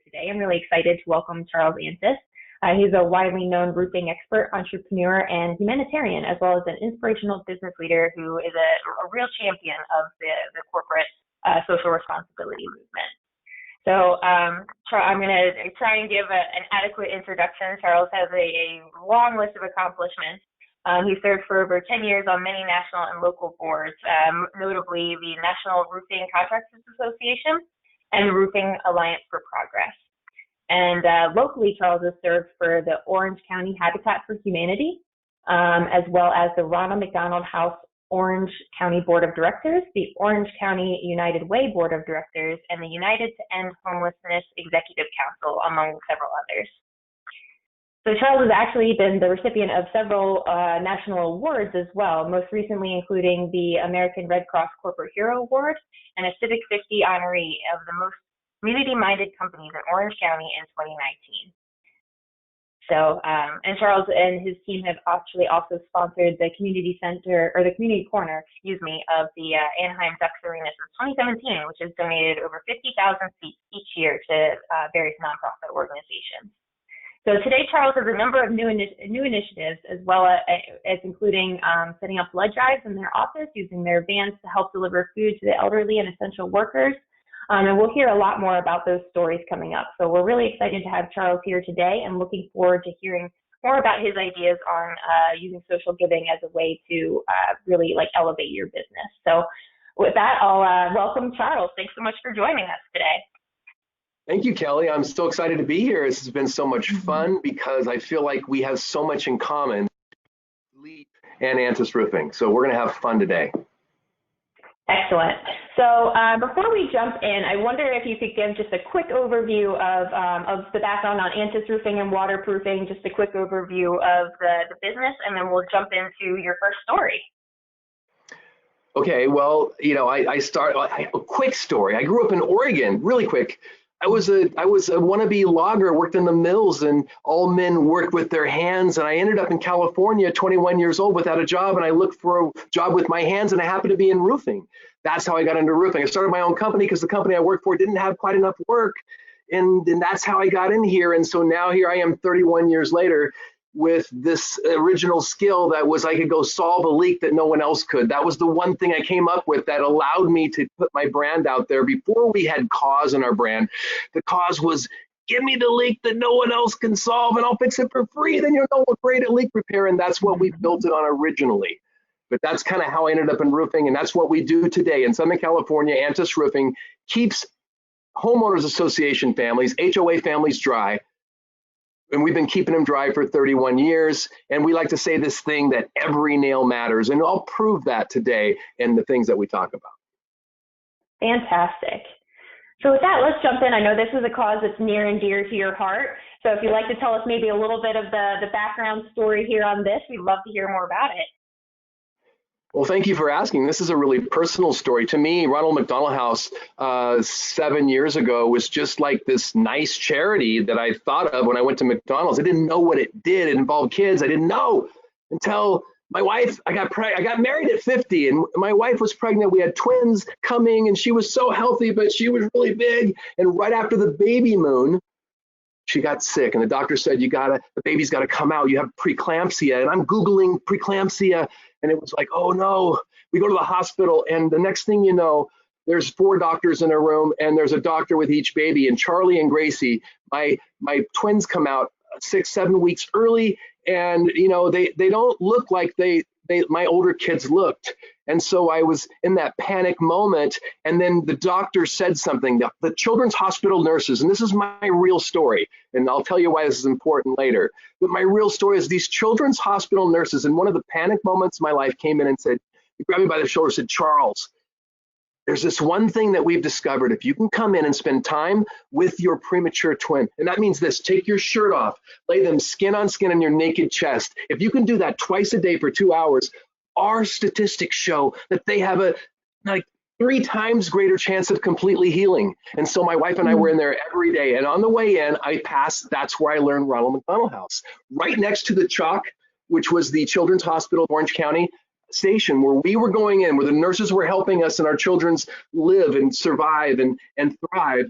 today. I'm really excited to welcome Charles Antis. He's a widely known roofing expert, entrepreneur, and humanitarian, as well as an inspirational business leader who is a real champion of the corporate social responsibility movement. So I'm going to try and give an adequate introduction. Charles has a long list of accomplishments. He served for over 10 years on many national and local boards, notably the National Roofing Contractors Association and the Roofing Alliance for Progress. And locally, Charles has served for the Orange County Habitat for Humanity, as well as the Ronald McDonald House Orange County Board of Directors, the Orange County United Way Board of Directors, and the United to End Homelessness Executive Council, among several others. So Charles has actually been the recipient of several national awards as well, most recently including the American Red Cross Corporate Hero Award and a Civic 50 honoree of the most community-minded companies in Orange County in 2019. So, and Charles and his team have actually also sponsored the community center, or the community corner, of the Anaheim Ducks Arena since 2017, which has donated over 50,000 seats each year to various nonprofit organizations. So today, Charles has a number of new initiatives, as well as including setting up blood drives in their office, using their vans to help deliver food to the elderly and essential workers. And we'll hear a lot more about those stories coming up. So we're really excited to have Charles here today and looking forward to hearing more about his ideas on using social giving as a way to really elevate your business. So with that, I'll welcome Charles. Thanks so much for joining us today. Thank you, Kelly. I'm so excited to be here. This has been so much fun because I feel like we have so much in common, LEAP and Antis Roofing. So we're going to have fun today. Excellent. So before we jump in, I wonder if you could give just a quick overview of the background on Antis Roofing and waterproofing, just a quick overview of the business, and then we'll jump into your first story. Okay, well, a quick story. I grew up in Oregon, really quick. I was a wannabe logger, worked in the mills, and all men worked with their hands. And I ended up in California, 21 years old, without a job. And I looked for a job with my hands, and I happened to be in roofing. That's how I got into roofing. I started my own company because the company I worked for didn't have quite enough work. And that's how I got in here. And so now here I am 31 years later with this original skill that was I could go solve a leak that no one else could. That was the one thing I came up with that allowed me to put my brand out there. Before we had cause in our brand, the cause was, give me the leak that no one else can solve and I'll fix it for free. Then you'll know we're great at leak repair. And that's what we built it on originally. But that's kind of how I ended up in roofing. And that's what we do today. In Southern California, Antis Roofing keeps homeowners association families, HOA families dry. And we've been keeping them dry for 31 years. And we like to say this thing that every nail matters. And I'll prove that today in the things that we talk about. Fantastic. So with that, let's jump in. I know this is a cause that's near and dear to your heart. So if you'd like to tell us maybe a little bit of the background story here on this, we'd love to hear more about it. Well, thank you for asking. This is a really personal story. To me, Ronald McDonald House 7 years ago was just like this nice charity that I thought of when I went to McDonald's. I didn't know what it did. It involved kids. I didn't know until my wife, I got married at 50 and my wife was pregnant. We had twins coming and she was so healthy, but she was really big. And right after the baby moon, she got sick and the doctor said, the baby's got to come out. You have preeclampsia. And I'm Googling preeclampsia. And it was like, oh no, we go to the hospital. And the next thing you know, there's 4 doctors in a room and there's a doctor with each baby. And Charlie and Gracie, my twins come out 6-7 weeks early. And, they don't look like my older kids looked. And so I was in that panic moment. And then the doctor said something, the children's hospital nurses, and this is my real story. And I'll tell you why this is important later. But my real story is these children's hospital nurses, in one of the panic moments of my life, came in and said, he grabbed me by the shoulder, said, Charles, there's this one thing that we've discovered. If you can come in and spend time with your premature twin, and that means this, take your shirt off, lay them skin on skin on your naked chest. If you can do that twice a day for 2 hours, our statistics show that they have a 3 times greater chance of completely healing. And so my wife and I were in there every day. And on the way in, I passed, that's where I learned Ronald McDonald House. Right next to the chalk, which was the Children's Hospital of Orange County station, where we were going in, where the nurses were helping us and our children's live and survive and thrive.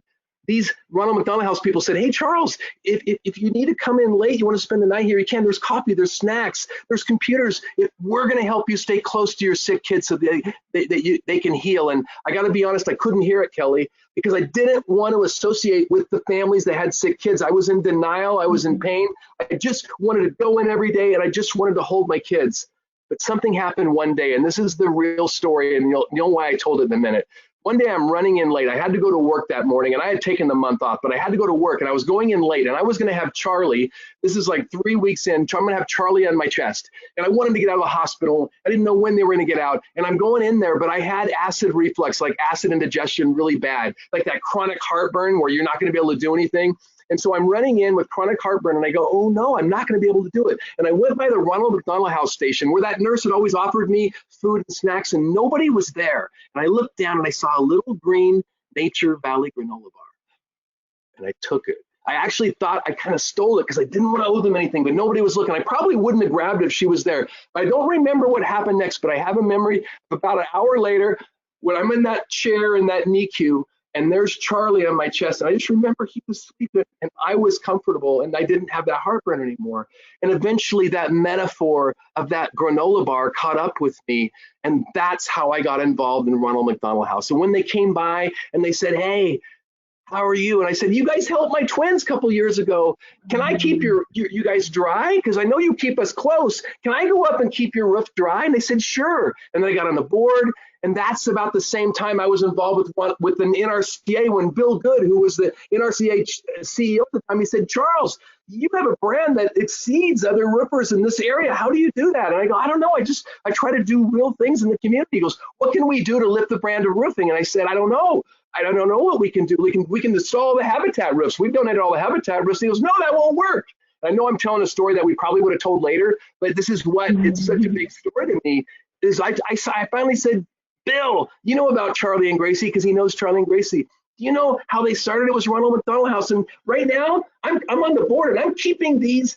these Ronald McDonald House people said, hey, Charles, if you need to come in late, you want to spend the night here, you can. There's coffee, there's snacks, there's computers. We're going to help you stay close to your sick kids so they can heal. And I got to be honest, I couldn't hear it, Kelly, because I didn't want to associate with the families that had sick kids. I was in denial. I was in pain. I just wanted to go in every day, and I just wanted to hold my kids. But something happened one day, and this is the real story, and you'll know why I told it in a minute. One day I'm running in late. I had to go to work that morning, and I had taken the month off, but I had to go to work, and I was going in late, and I was going to have Charlie. This is like 3 weeks in. I'm going to have Charlie on my chest, and I wanted to get out of the hospital. I didn't know when they were going to get out, and I'm going in there, but I had acid reflux, like acid indigestion really bad, like that chronic heartburn where you're not going to be able to do anything. And so I'm running in with chronic heartburn, and I go, oh no, I'm not going to be able to do it. And I went by the Ronald McDonald House station where that nurse had always offered me food and snacks, and nobody was there. And I looked down and I saw a little green Nature Valley granola bar, and I took it. I actually thought I kind of stole it because I didn't want to owe them anything, but nobody was looking. I probably wouldn't have grabbed it if she was there. But I don't remember what happened next, but I have a memory of about an hour later when I'm in that chair in that NICU, and there's Charlie on my chest. And I just remember he was sleeping and I was comfortable and I didn't have that heartburn anymore. And eventually that metaphor of that granola bar caught up with me. And that's how I got involved in Ronald McDonald House. And when they came by and they said, hey, how are you? And I said, you guys helped my twins a couple years ago. Can I keep you guys dry? Because I know you keep us close. Can I go up and keep your roof dry? And they said, sure. And then I got on the board. And that's about the same time I was involved with an NRCA when Bill Good, who was the NRCA CEO at the time, he said, Charles, you have a brand that exceeds other roofers in this area. How do you do that? And I go, I don't know. I try to do real things in the community. He goes, what can we do to lift the brand of roofing? And I said, I don't know. I don't know what we can do. We can install the habitat roofs. We've donated all the habitat roofs. He goes, no, that won't work. I know I'm telling a story that we probably would have told later, but this is what it's such a big story to me. Is I finally said, Bill, you know about Charlie and Gracie, because he knows Charlie and Gracie. Do you know how they started? It was Ronald McDonald House, and right now I'm on the board, and I'm keeping these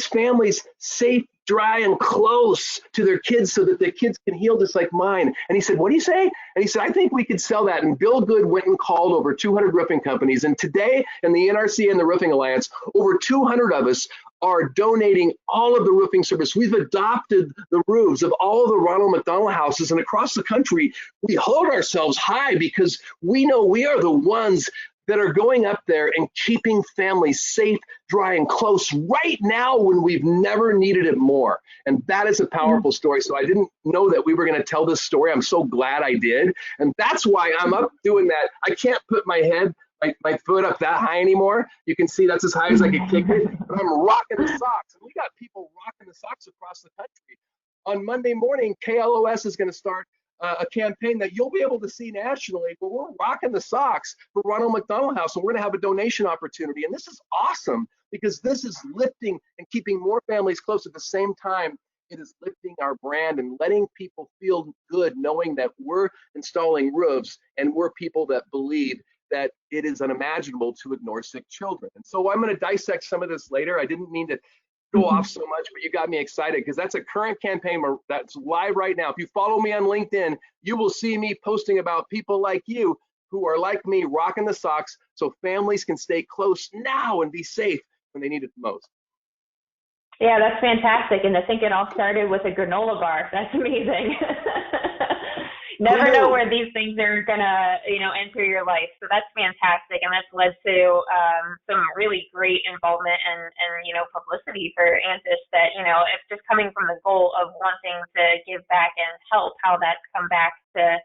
families safe, dry, and close to their kids so that their kids can heal just like mine. And he said, what do you say? And he said, I think we could sell that. And Bill Good went and called over 200 roofing companies. And today in the NRC and the Roofing Alliance, over 200 of us are donating all of the roofing service. We've adopted the roofs of all of the Ronald McDonald houses, and across the country, we hold ourselves high because we know we are the ones that are going up there and keeping families safe, dry, and close right now when we've never needed it more. And that is a powerful story. So I didn't know that we were going to tell this story. I'm so glad I did. And that's why I'm up doing that. I can't put my foot up that high anymore. You can see that's as high as I can kick it. But I'm rocking the socks. And we got people rocking the socks across the country. On Monday morning, KLOS is going to start a campaign that you'll be able to see nationally, but we're rocking the socks for Ronald McDonald House, and we're going to have a donation opportunity. And this is awesome because this is lifting and keeping more families close. At the same time, it is lifting our brand and letting people feel good knowing that we're installing roofs and we're people that believe that it is unimaginable to ignore sick children. And so I'm going to dissect some of this later. I didn't mean to go off so much, but you got me excited because that's a current campaign that's live right now. If you follow me on LinkedIn, you will see me posting about people like you who are like me, rocking the socks so families can stay close now and be safe when they need it the most. Yeah, that's fantastic. And I think it all started with a granola bar. That's amazing. Never know where these things are gonna, enter your life. So that's fantastic, and that's led to some really great involvement and publicity for Antis. That it's just coming from the goal of wanting to give back and help. How that's come back to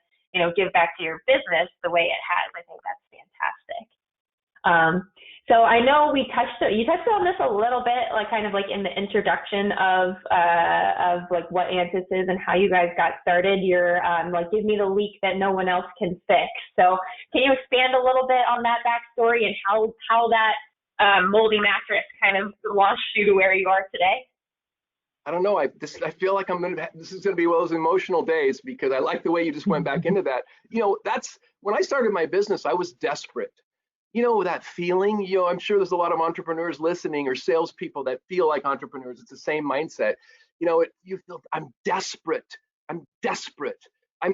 give back to your business the way it has. I think that's fantastic. So I know you touched on this a little bit, kind of in the introduction of like what Antis is and how you guys got started. You're give me the leak that no one else can fix. So can you expand a little bit on that backstory and how that moldy mattress kind of launched you to where you are today? I don't know. I feel like this is going to be one of those emotional days because I like the way you just went back into that. That's when I started my business. I was desperate. That feeling, I'm sure there's a lot of entrepreneurs listening or salespeople that feel like entrepreneurs. It's the same mindset. You feel, I'm desperate.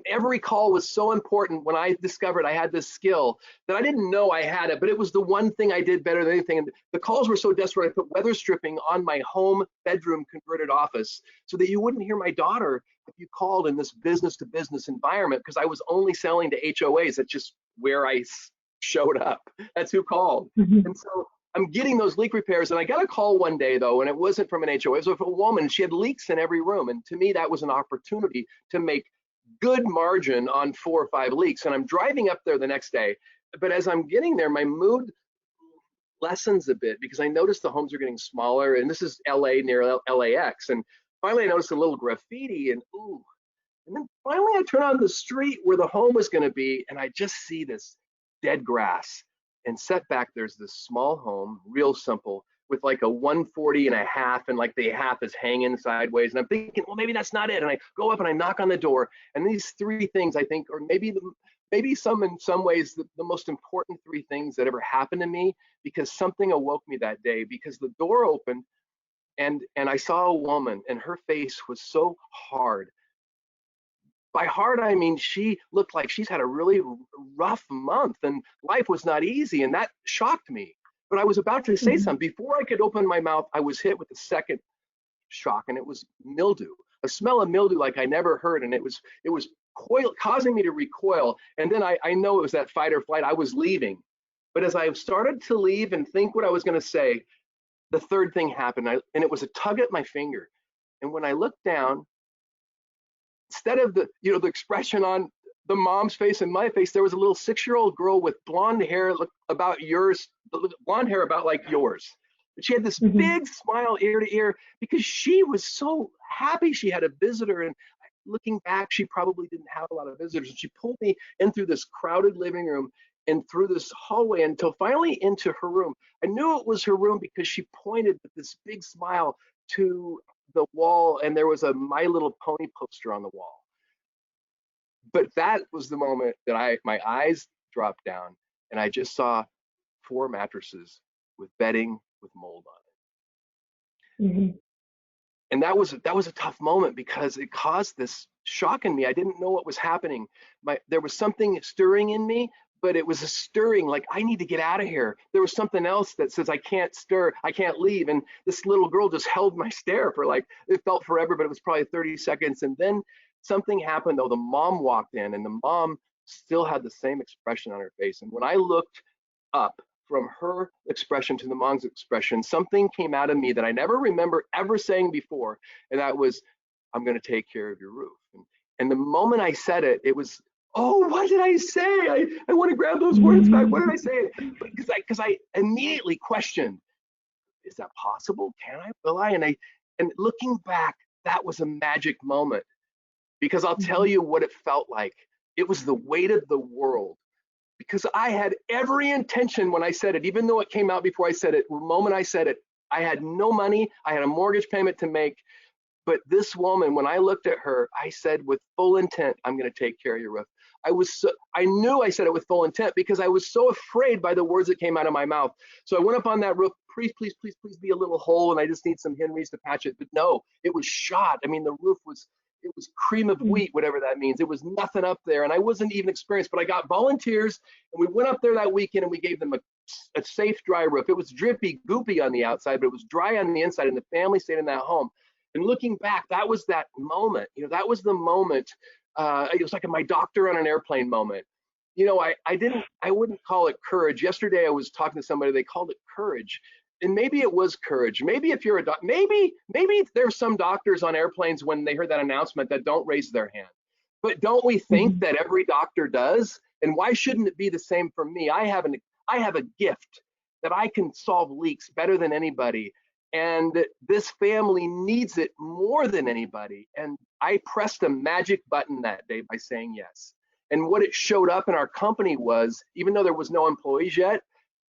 every call was so important when I discovered I had this skill that I didn't know I had it, but it was the one thing I did better than anything. And the calls were so desperate, I put weather stripping on my home bedroom converted office so that you wouldn't hear my daughter if you called in this business to business environment, because I was only selling to HOAs. That's just where I showed up. That's who called. Mhm. And so I'm getting those leak repairs, and I got a call one day though, and it wasn't from an HOA, it was from a woman. She had leaks in every room, and to me that was an opportunity to make good margin on 4 or 5 leaks. And I'm driving up there the next day, but as I'm getting there, my mood lessens a bit because I noticed the homes are getting smaller, and this is LA near LAX. And finally I noticed a little graffiti, and ooh, and then finally I turn on the street where the home was going to be, and I just see this dead grass. And set back, there's this small home, real simple, with like a 140 and a half, and like the half is hanging sideways. And I'm thinking, well, maybe that's not it. And I go up and I knock on the door, and these 3 things I think, or maybe some in some ways the most important 3 things that ever happened to me, because something awoke me that day. Because the door opened, and I saw a woman, and her face was so hard. By hard, I mean she looked like she's had a really rough month and life was not easy, and that shocked me. But I was about to say Mhm. something. Before I could open my mouth, I was hit with the second shock, and it was mildew, a smell of mildew like I never heard, and it was causing me to recoil. And then I know it was that fight or flight. I was leaving. But as I started to leave and think what I was going to say, the third thing happened, and it was a tug at my finger. And when I looked down, instead of the expression on the mom's face and my face, there was a little 6-year-old girl with blonde hair about yours, blonde hair about like yours. But she had this Mhm. big smile ear to ear because she was so happy she had a visitor. And looking back, she probably didn't have a lot of visitors. And she pulled me in through this crowded living room and through this hallway until finally into her room. I knew it was her room because she pointed with this big smile to the wall, and there was a My Little Pony poster on the wall. But that was the moment that my eyes dropped down, and I just saw 4 mattresses with bedding with mold on it. Mhm. And that was a tough moment because it caused this shock in me. I didn't know what was happening. There was something stirring in me, but it was a stirring like I need to get out of here. There was something else that says I can't stir, I can't leave. And this little girl just held my stare for like, it felt forever, but it was probably 30 seconds. And then something happened though. The mom walked in, and the mom still had the same expression on her face. And when I looked up from her expression to the mom's expression, something came out of me that I never remember ever saying before, and that was, I'm going to take care of your roof. And the moment I said it, it was, oh, what did I say? I want to grab those words back. What did I say? Because I immediately questioned, is that possible? Can I? Will I? And looking back, that was a magic moment, because I'll tell Mhm. you what it felt like. It was the weight of the world, because I had every intention when I said it, even though it came out before I said it. The moment I said it, I had no money. I had a mortgage payment to make. But this woman, when I looked at her, I said with full intent, I'm going to take care of your roof. I knew I said it with full intent because I was so afraid by the words that came out of my mouth. So I went up on that roof, please, please, please, please be a little hole, and I just need some Henrys to patch it. But no, it was shot. I mean, the roof was, it was cream of Mhm. wheat, whatever that means. It was nothing up there, and I wasn't even experienced. But I got volunteers, and we went up there that weekend, and we gave them a safe, dry roof. It was drippy, goopy on the outside, but it was dry on the inside, and the family stayed in that home. And looking back, that was that moment. That was the moment. It was like my doctor on an airplane moment. I wouldn't call it courage. Yesterday, I was talking to somebody. They called it courage, and maybe it was courage. Maybe if you're a doc, maybe there's some doctors on airplanes when they heard that announcement that don't raise their hand. But don't we think Mhm. that every doctor does? And why shouldn't it be the same for me? I have a gift that I can solve leaks better than anybody, and this family needs it more than anybody. And I pressed a magic button that day by saying yes. And what it showed up in our company was, even though there was no employees yet,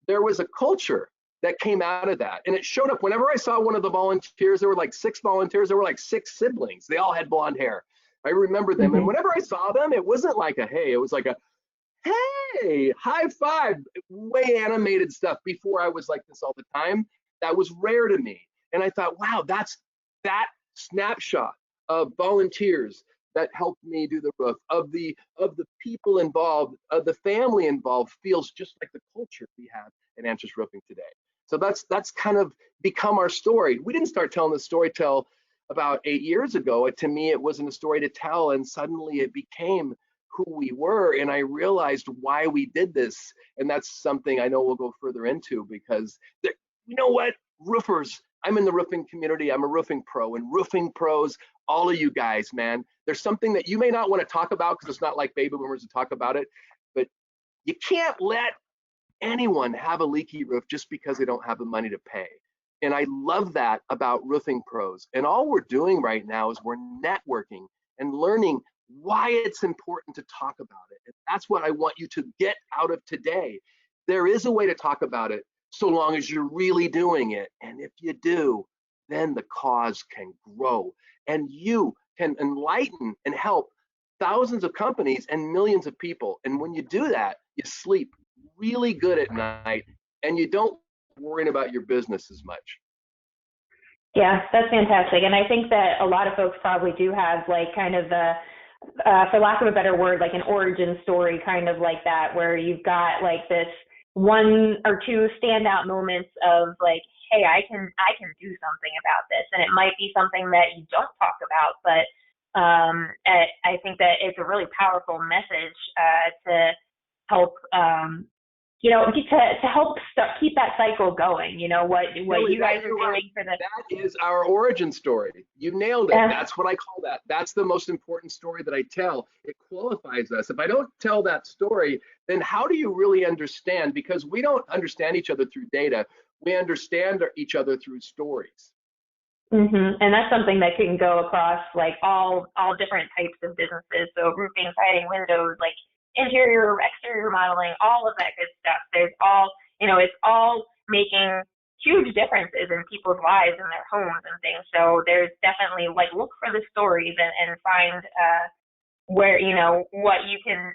there was a culture that came out of that. And it showed up whenever I saw one of the volunteers. There were like 6 volunteers. There were like 6 siblings. They all had blonde hair. I remember them. And Mhm. whenever I saw them, it wasn't like a hey, it was like a hey, high five, way animated stuff. Before I was like this all the time. That was rare to me. And I thought, wow, that's that snapshot of volunteers, that helped me do the roof, of the people involved, of the family involved, feels just like the culture we have at Answers Roofing today. So that's kind of become our story. We didn't start telling the story till about 8 years ago. To me, it wasn't a story to tell, and suddenly it became who we were, and I realized why we did this. And that's something I know we'll go further into, because you know what, roofers, I'm in the roofing community, I'm a roofing pro, and roofing pros, all of you guys, man, there's something that you may not want to talk about because it's not like baby boomers to talk about it, but you can't let anyone have a leaky roof just because they don't have the money to pay. And I love that about roofing pros. And all we're doing right now is we're networking and learning why it's important to talk about it. And that's what I want you to get out of today. There is a way to talk about it, so long as you're really doing it. And if you do, then the cause can grow, and you can enlighten and help thousands of companies and millions of people. And when you do that, you sleep really good at night, and you don't worry about your business as much. Yeah, that's fantastic. And I think that a lot of folks probably do have like kind of the, for lack of a better word, like an origin story kind of like that, where you've got like this one or two standout moments of like, hey, I can do something about this. And it might be something that you don't talk about, but I think that it's a really powerful message to help to help keep that cycle going. You know, what you guys are doing for the— That is our origin story. You nailed it. That's what I call that. That's the most important story that I tell. It qualifies us. If I don't tell that story, then how do you really understand? Because we don't understand each other through data. We understand each other through stories. Mm-hmm. And that's something that can go across like all different types of businesses. So roofing, siding, windows, like interior, exterior modeling, all of that good stuff. There's all, it's all making huge differences in people's lives and their homes and things. So there's definitely like, look for the stories and find where, what you can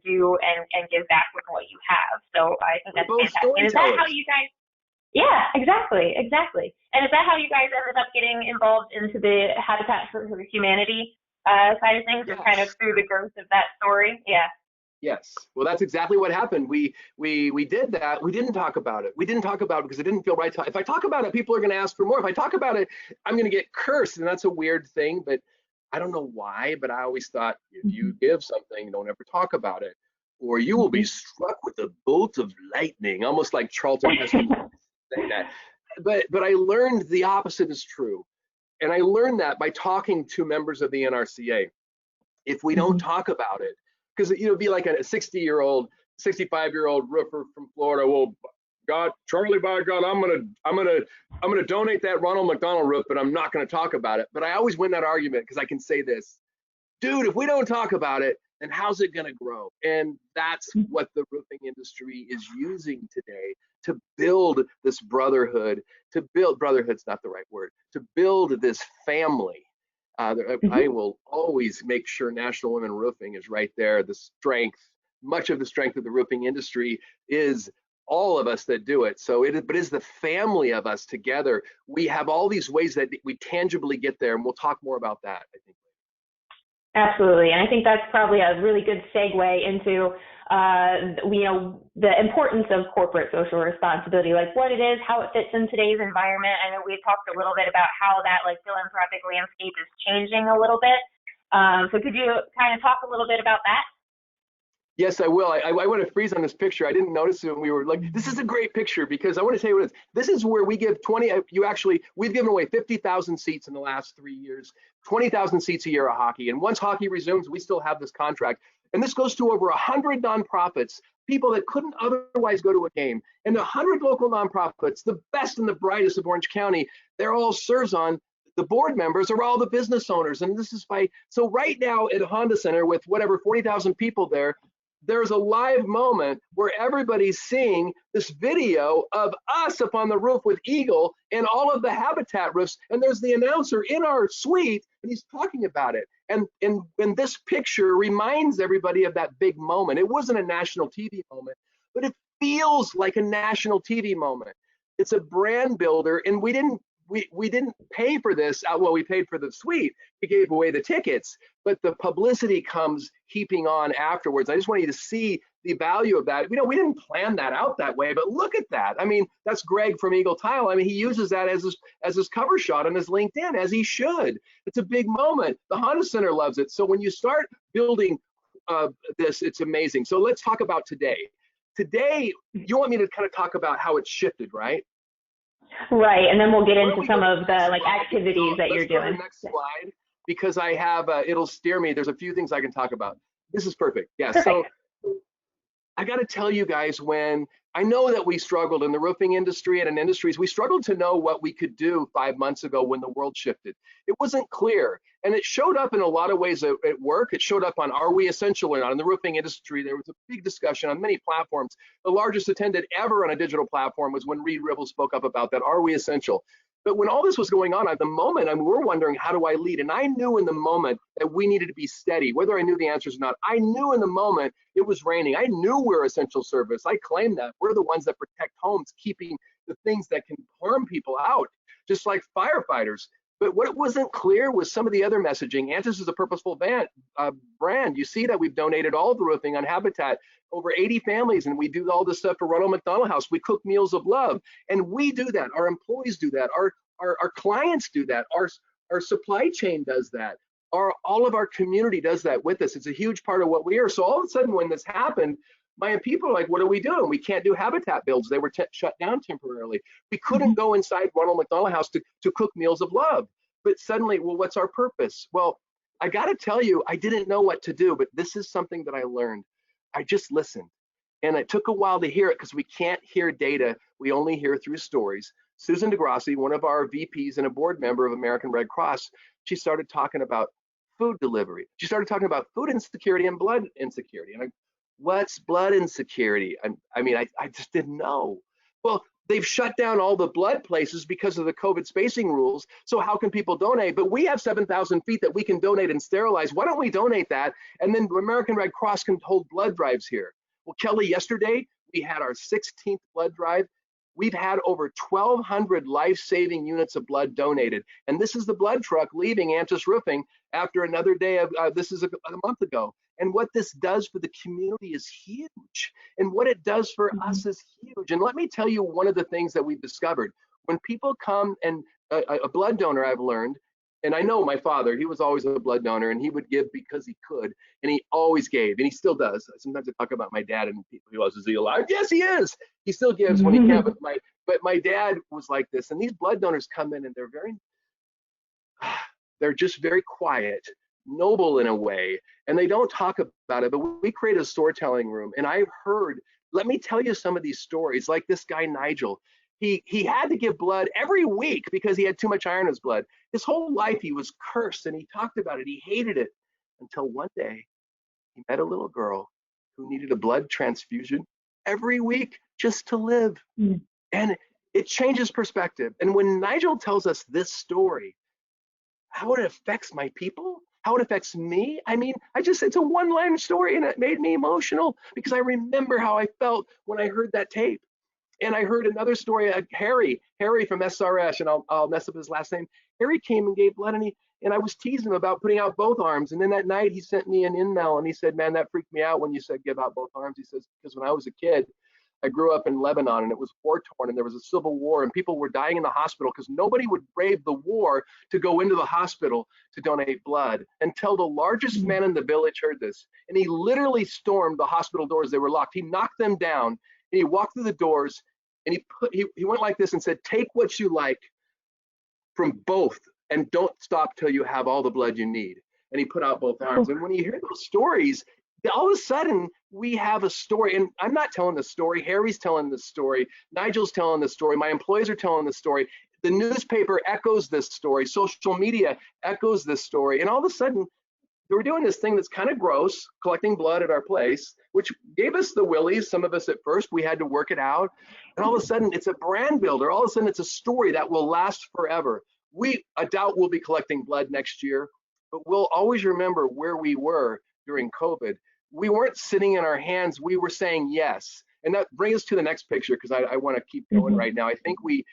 do and give back with what you have. So I think that's fantastic. And is that how you guys— Yeah, exactly. And is that how you guys ended up getting involved into the Habitat for Humanity side of things, or kind of through the growth of that story? Yeah. Yes. Well, that's exactly what happened. We did that. We didn't talk about it. We didn't talk about it because it didn't feel right. If I talk about it, people are going to ask for more. If I talk about it, I'm going to get cursed, and that's a weird thing. But I don't know why. But I always thought, if you give something, don't ever talk about it, or you will be struck with a bolt of lightning, almost like Charlton Heston saying that. But I learned the opposite is true, and I learned that by talking to members of the NRCA. If we don't talk about it, because it'd be like a 60-year-old, 65-year-old roofer from Florida. Well, God, Charlie, by God, I'm gonna donate that Ronald McDonald roof, but I'm not gonna talk about it. But I always win that argument because I can say this, dude, if we don't talk about it, then how's it gonna grow? And that's what the roofing industry is using today to build this brotherhood. Brotherhood's not the right word. To build this family. I will always make sure National Women Roofing is right there. The strength, much of the strength of the roofing industry is all of us that do it. So it is the family of us together. We have all these ways that we tangibly get there, and we'll talk more about that, I think. Absolutely. And I think that's probably a really good segue into the importance of corporate social responsibility, like what it is, how it fits in today's environment. I know we talked a little bit about how that like philanthropic landscape is changing a little bit. So could you kind of talk a little bit about that? Yes, I will. I want to freeze on this picture. I didn't notice it when we were like, this is a great picture, because I want to tell you what it is. This is where we give we've given away 50,000 seats in the last 3 years, 20,000 seats a year of hockey. And once hockey resumes, we still have this contract. And this goes to over 100 nonprofits, people that couldn't otherwise go to a game. And 100 local nonprofits, the best and the brightest of Orange County, they're all serves on. The board members are all the business owners. And this is so right now at Honda Center with whatever 40,000 people there's a live moment where everybody's seeing this video of us up on the roof with Eagle and all of the Habitat roofs, and there's the announcer in our suite, and he's talking about it. And this picture reminds everybody of that big moment. It wasn't a national TV moment, but it feels like a national TV moment. It's a brand builder, and we didn't we didn't pay for this. Well, we paid for the suite. We gave away the tickets, but the publicity comes heaping on afterwards. I just want you to see the value of that. We didn't plan that out that way, but look at that. I mean, that's Greg from Eagle Tile. I mean, he uses that as his cover shot on his LinkedIn, as he should. It's a big moment. The Honda Center loves it. So when you start building this, it's amazing. So let's talk about today. Today, you want me to kind of talk about how it's shifted, right? Right, and then we'll get into some of the activities that you're doing. Next slide, because I have it'll steer me. There's a few things I can talk about. This is perfect. Yeah. Perfect. So I got to tell you guys, when I know that we struggled in the roofing industry and in industries, we struggled to know what we could do 5 months ago when the world shifted. It wasn't clear. And it showed up in a lot of ways at work. It showed up on, are we essential or not? In the roofing industry, there was a big discussion on many platforms. The largest attended ever on a digital platform was when Reed Ribble spoke up about that. Are we essential? But when all this was going on at the moment, we're wondering, how do I lead? And I knew in the moment that we needed to be steady, whether I knew the answers or not. I knew in the moment it was raining. I knew we're essential service. I claim that. We're the ones that protect homes, keeping the things that can harm people out, just like firefighters. But what wasn't clear was some of the other messaging. Antis is a purposeful brand. You see that we've donated all of the roofing on Habitat, over 80 families, and we do all this stuff for Ronald McDonald House. We cook meals of love, and we do that. Our employees do that. Our clients do that. Our supply chain does that. All of our community does that with us. It's a huge part of what we are. So all of a sudden, when this happened, my people are like, what are we doing? We can't do Habitat builds. They were shut down temporarily. We couldn't go inside Ronald McDonald House to cook meals of love. But suddenly, well, what's our purpose? Well, I got to tell you, I didn't know what to do, but this is something that I learned. I just listened. And it took a while to hear it because we can't hear data. We only hear through stories. Susan DeGrassi, one of our VPs and a board member of American Red Cross, she started talking about food delivery. She started talking about food insecurity and blood insecurity. And what's blood insecurity? I just didn't know. Well, they've shut down all the blood places because of the COVID spacing rules. So how can people donate? But we have 7,000 feet that we can donate and sterilize. Why don't we donate that? And then American Red Cross can hold blood drives here. Well, Kelly, yesterday we had our 16th blood drive. We've had over 1,200 life-saving units of blood donated. And this is the blood truck leaving Antis Roofing after another day of, this is a month ago. And what this does for the community is huge. And what it does for us is huge. And let me tell you one of the things that we've discovered. When people come and a blood donor, I've learned, and I know my father, he was always a blood donor, and he would give because he could, and he always gave, and he still does. Sometimes I talk about my dad, and people, he goes, is he alive? Yes, he is. He still gives when he can, but my dad was like this. And these blood donors come in, and they're just very quiet, noble in a way, and they don't talk about it. But we create a storytelling room, and I've heard, let me tell you some of these stories, like this guy Nigel. He had to give blood every week because he had too much iron in his blood. His whole life he was cursed, and he talked about it. He hated it until one day he met a little girl who needed a blood transfusion every week just to live. And it changes perspective. And when Nigel tells us this story, how it affects my people, how it affects me, it's a one-line story, and it made me emotional because I remember how I felt when I heard that tape. And I heard another story, Harry from SRS, and I'll mess up his last name. Harry came and gave blood, and I was teasing him about putting out both arms. And then that night he sent me an email, and he said, man, that freaked me out when you said give out both arms. He says, because when I was a kid, I grew up in Lebanon, and it was war-torn, and there was a civil war, and people were dying in the hospital because nobody would brave the war to go into the hospital to donate blood until the largest man in the village heard this. And he literally stormed the hospital doors. They were locked. He knocked them down. And he walked through the doors, and he went like this and said, take what you like from both, and don't stop till you have all the blood you need. And he put out both arms. And when you hear those stories, all of a sudden we have a story. And I'm not telling the story. Harry's telling the story. Nigel's telling the story. My employees are telling the story. The newspaper echoes this story. Social media echoes this story. And all of a sudden, we're doing this thing that's kind of gross, collecting blood at our place, which gave us the willies. Some of us at first, we had to work it out. And all of a sudden, it's a brand builder. All of a sudden, it's a story that will last forever. I doubt we'll be collecting blood next year, but we'll always remember where we were during COVID. We weren't sitting in our hands. We were saying yes. And that brings us to the next picture, because I want to keep going right now. I think we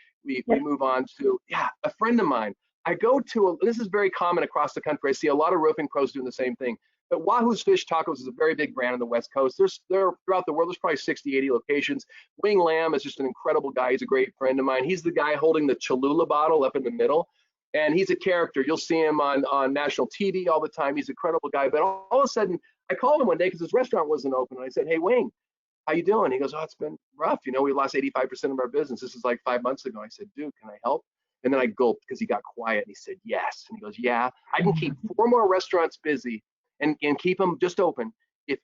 move on to, yeah, a friend of mine. I go to, this is very common across the country. I see a lot of roofing pros doing the same thing. But Wahoo's Fish Tacos is a very big brand on the West Coast. They're throughout the world. There's probably 60, 80 locations. Wing Lam is just an incredible guy. He's a great friend of mine. He's the guy holding the Cholula bottle up in the middle. And he's a character. You'll see him on national TV all the time. He's a credible guy. But all of a sudden, I called him one day because his restaurant wasn't open. And I said, hey, Wing, how you doing? He goes, oh, it's been rough. You know, we lost 85% of our business. This is like 5 months ago. I said, dude, can I help? And then I gulped because he got quiet, and he said, yes. And he goes, yeah, I can keep 4 more restaurants busy and keep them just open if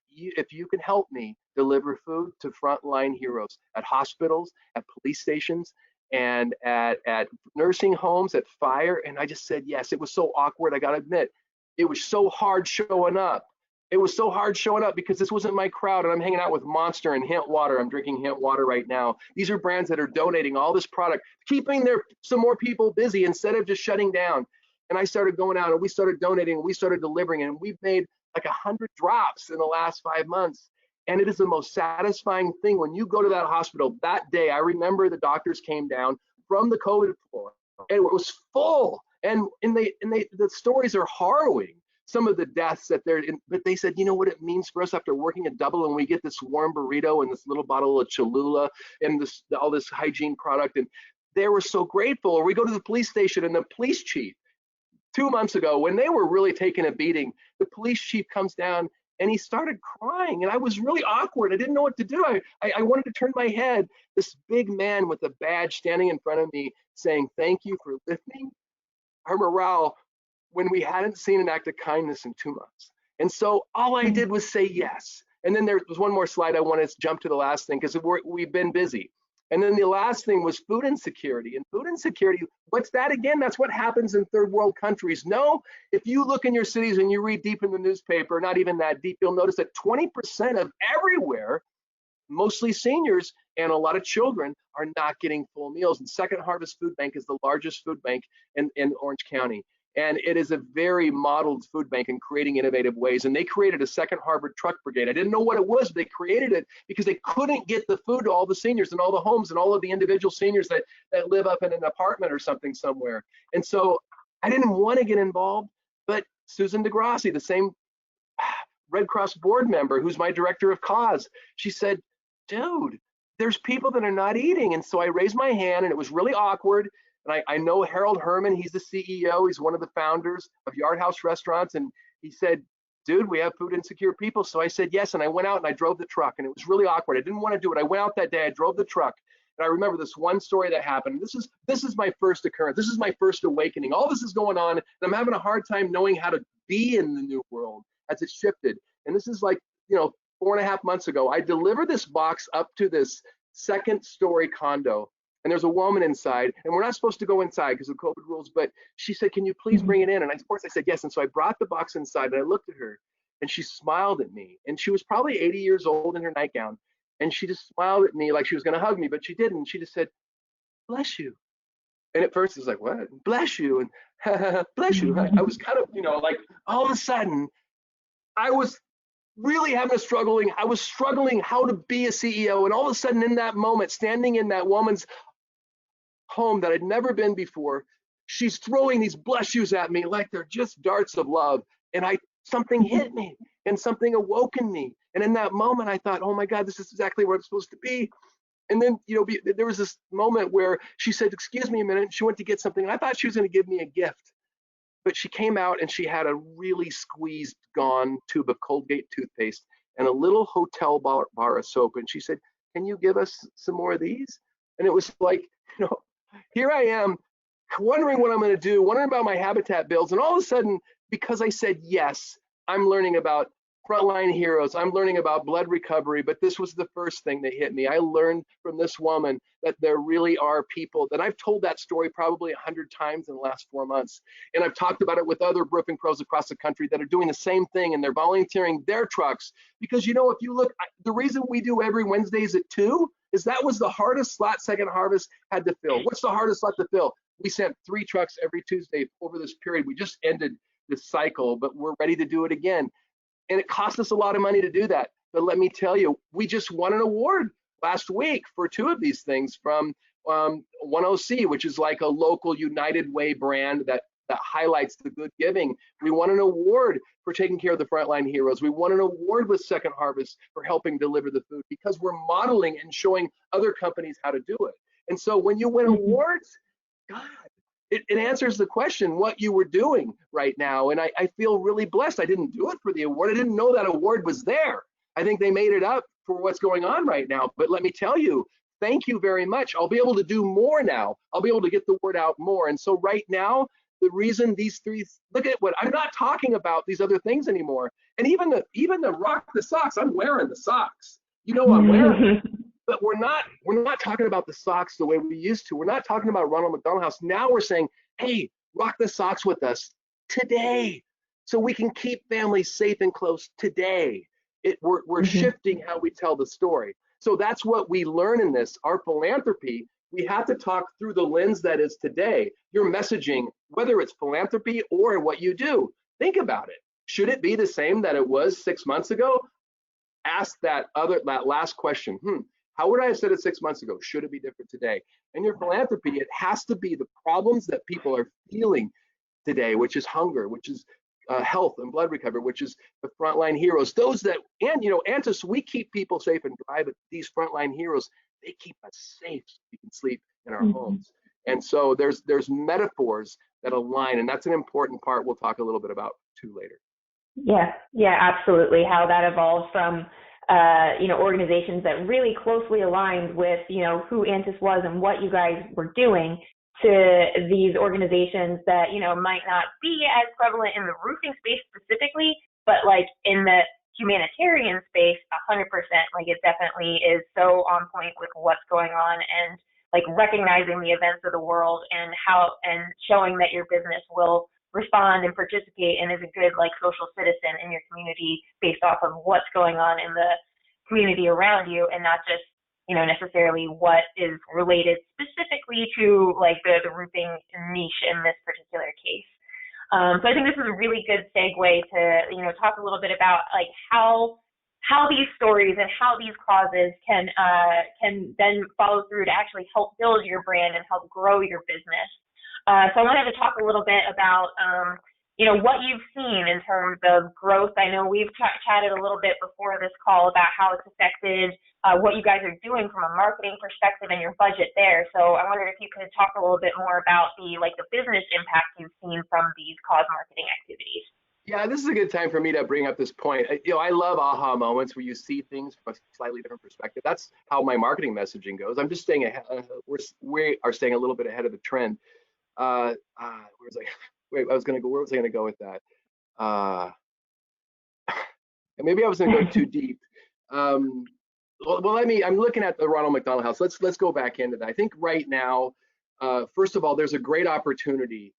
you can help me deliver food to frontline heroes at hospitals, at police stations, and at nursing homes, at fire. And I just said yes. It was so awkward, I gotta admit. It was so hard showing up. It was so hard showing up because this wasn't my crowd, and I'm hanging out with Monster and Hint Water. I'm drinking Hint Water right now. These are brands that are donating all this product, keeping some more people busy instead of just shutting down. And I started going out, and we started donating, and we started delivering, and we've made like 100 drops in the last 5 months. And it is the most satisfying thing when you go to that hospital that day. I remember the doctors came down from the COVID floor, and it was full. And the stories are harrowing. Some of the deaths that they're in, but they said, you know what it means for us after working a double, and we get this warm burrito and this little bottle of Cholula and all this hygiene product, and they were so grateful. Or we go to the police station, and the police chief, 2 months ago, when they were really taking a beating, the police chief comes down and he started crying, and I was really awkward. I didn't know what to do. I wanted to turn my head. This big man with a badge standing in front of me saying, thank you for lifting our morale when we hadn't seen an act of kindness in 2 months. And so all I did was say yes. And then there was one more slide. I want to jump to the last thing because we've been busy. And then the last thing was food insecurity. And food insecurity, what's that again? That's what happens in third world countries. No, if you look in your cities and you read deep in the newspaper, not even that deep, you'll notice that 20% of everywhere, mostly seniors and a lot of children, are not getting full meals. And Second Harvest Food Bank is the largest food bank in Orange County. And it is a very modeled food bank in creating innovative ways. And they created a Second Harvard Truck Brigade. I didn't know what it was, but they created it because they couldn't get the food to all the seniors and all the homes and all of the individual seniors that live up in an apartment or something somewhere. And so I didn't want to get involved, but Susan DeGrassi, the same Red Cross board member who's my director of cause, she said, dude, there's people that are not eating. And so I raised my hand, and it was really awkward. And I know Harold Herman, he's the CEO, he's one of the founders of Yard House Restaurants, and he said, dude, we have food insecure people. So I said yes, and I went out and I drove the truck, and it was really awkward. I didn't want to do it. I went out that day, I drove the truck, and I remember this one story that happened. This is my first occurrence. This is my first awakening. All this is going on, and I'm having a hard time knowing how to be in the new world as it shifted. And this is like, 4.5 months ago, I delivered this box up to this second-story condo. And there's a woman inside, and we're not supposed to go inside because of COVID rules, but she said, can you please bring it in? And of course I said yes. And so I brought the box inside, and I looked at her, and she smiled at me. And she was probably 80 years old in her nightgown. And she just smiled at me like she was going to hug me, but she didn't. She just said, bless you. And at first it was like, what? Bless you. And bless you. I was kind of, like all of a sudden, I was really having a struggling. I was struggling how to be a CEO. And all of a sudden in that moment, standing in that woman's home that I'd never been before, she's throwing these bless yous at me like they're just darts of love. And something hit me and something awoke in me. And in that moment, I thought, oh my God, this is exactly where I'm supposed to be. And then, there was this moment where she said, excuse me a minute. She went to get something. And I thought she was going to give me a gift. But she came out and she had a really squeezed, gone tube of Colgate toothpaste and a little hotel bar of soap. And she said, can you give us some more of these? And it was like, here I am wondering what I'm going to do, wondering about my habitat bills. And all of a sudden, because I said yes, I'm learning about frontline heroes. I'm learning about blood recovery. But this was the first thing that hit me. I learned from this woman that there really are people that I've told that story probably 100 times in the last 4 months. And I've talked about it with other roofing pros across the country that are doing the same thing, and they're volunteering their trucks. Because, if you look, the reason we do every Wednesdays at 2 is that was the hardest slot Second Harvest had to fill. What's the hardest slot to fill? We sent 3 trucks every Tuesday over this period. We just ended this cycle, but we're ready to do it again. And it cost us a lot of money to do that. But let me tell you, we just won an award. last week for 2 of these things from 10C, which is like a local United Way brand that highlights the good giving. We won an award for taking care of the frontline heroes. We won an award with Second Harvest for helping deliver the food because we're modeling and showing other companies how to do it. And so when you win awards, God, it answers the question what you were doing right now. And I feel really blessed. I didn't do it for the award. I didn't know that award was there. I think they made it up for what's going on right now. But let me tell you, thank you very much. I'll be able to do more now. I'll be able to get the word out more. And so right now, the reason these 3, look at what I'm not talking about these other things anymore. And even the rock the socks, I'm wearing the socks. You know I'm wearing them. But we're not talking about the socks the way we used to. We're not talking about Ronald McDonald House. Now we're saying, hey, rock the socks with us today, so we can keep families safe and close today. We're shifting how we tell the story. So that's what we learn in this. Our philanthropy, we have to talk through the lens that is today. Your messaging, whether it's philanthropy or what you do, think about it. Should it be the same that it was 6 months ago? Ask that last question. How would I have said it 6 months ago? Should it be different today? And your philanthropy, it has to be the problems that people are feeling today, which is hunger, which is health and blood recovery, which is the frontline heroes. Those that, and Antis, we keep people safe and dry, but these frontline heroes, they keep us safe so we can sleep in our homes. And so there's metaphors that align, and that's an important part we'll talk a little bit about too later. Yeah, absolutely. How that evolved from organizations that really closely aligned with, who Antis was and what you guys were doing, to these organizations that, might not be as prevalent in the roofing space specifically, but like in the humanitarian space, 100%, like it definitely is so on point with what's going on, and like recognizing the events of the world and showing that your business will respond and participate and is a good like social citizen in your community based off of what's going on in the community around you, and not just necessarily what is related specifically to like the roofing niche in this particular case. So I think this is a really good segue to talk a little bit about like how these stories and how these causes can then follow through to actually help build your brand and help grow your business. So I wanted to talk a little bit about what you've seen in terms of growth. I know we've chatted a little bit before this call about how it's affected what you guys are doing from a marketing perspective and your budget there. So I wondered if you could talk a little bit more about the business impact you've seen from these cause marketing activities. Yeah, this is a good time for me to bring up this point. I love aha moments where you see things from a slightly different perspective. That's how my marketing messaging goes. I'm just staying ahead. We are staying a little bit ahead of the trend. Where was I? Wait, where was I going to go with that? Maybe I was going to go too deep. Well, I'm looking at the Ronald McDonald House. Let's go back into that. I think right now, first of all, there's a great opportunity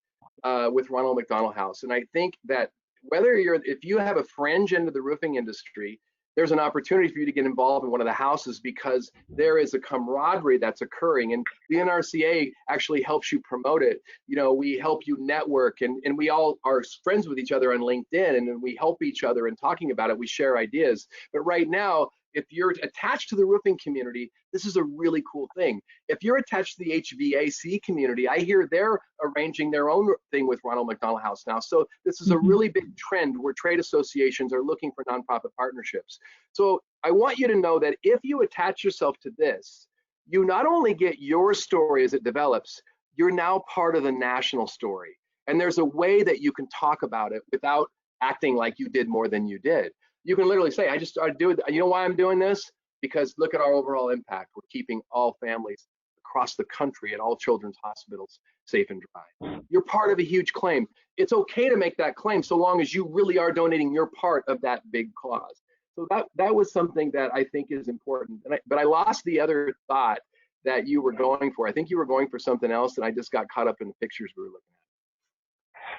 with Ronald McDonald House, and I think that if you have a fringe into the roofing industry, there's an opportunity for you to get involved in one of the houses, because there is a camaraderie that's occurring, and the NRCA actually helps you promote it. We help you network, and we all are friends with each other on LinkedIn, and we help each other in talking about it. We share ideas. But right now, if you're attached to the roofing community, this is a really cool thing. If you're attached to the HVAC community, I hear they're arranging their own thing with Ronald McDonald House now. So this is a really big trend where trade associations are looking for nonprofit partnerships. So I want you to know that if you attach yourself to this, you not only get your story as it develops, you're now part of the national story. And there's a way that you can talk about it without acting like you did more than you did. You can literally say, I just started doing, you know why I'm doing this? Because look at our overall impact. We're keeping all families across the country at all children's hospitals safe and dry. You're part of a huge claim. It's okay to make that claim so long as you really are donating your part of that big cause. So that was something that I think is important. But I lost the other thought that you were going for. I think you were going for something else, and I just got caught up in the pictures we were looking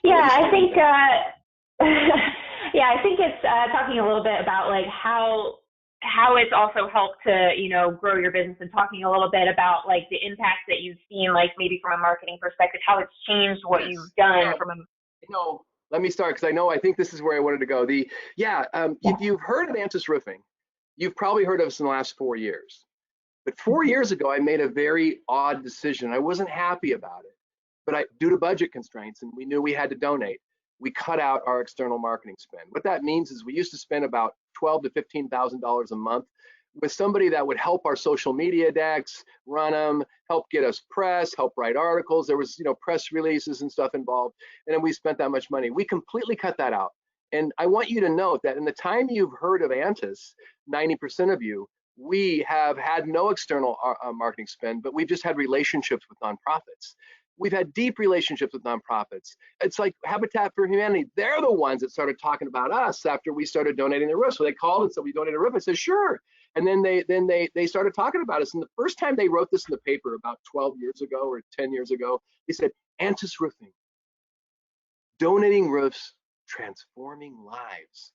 at. Yeah, I think I think it's talking a little bit about like how it's also helped to grow your business, and talking a little bit about like the impact that you've seen, like maybe from a marketing perspective, how it's changed what you've done from a. Let me start, because I think this is where I wanted to go. If you've heard of Antis Roofing, you've probably heard of us in the last 4 years. But 4 years ago, I made a very odd decision. I wasn't happy about it, but due to budget constraints, and we knew we had to donate, we cut out our external marketing spend. What that means is we used to spend about $12,000 to $15,000 a month with somebody that would help our social media decks, run them, help get us press, help write articles. There was, press releases and stuff involved, and then we spent that much money. We completely cut that out. And I want you to note that in the time you've heard of Antis, 90% of you, we have had no external marketing spend, but we've just had relationships with nonprofits. We've had deep relationships with nonprofits. It's like Habitat for Humanity. They're the ones that started talking about us after we started donating the roof. So they called and said, we donated a roof. I said, sure. And then they started talking about us. And the first time they wrote this in the paper about 12 years ago or 10 years ago, they said, Antis Roofing, donating roofs, transforming lives.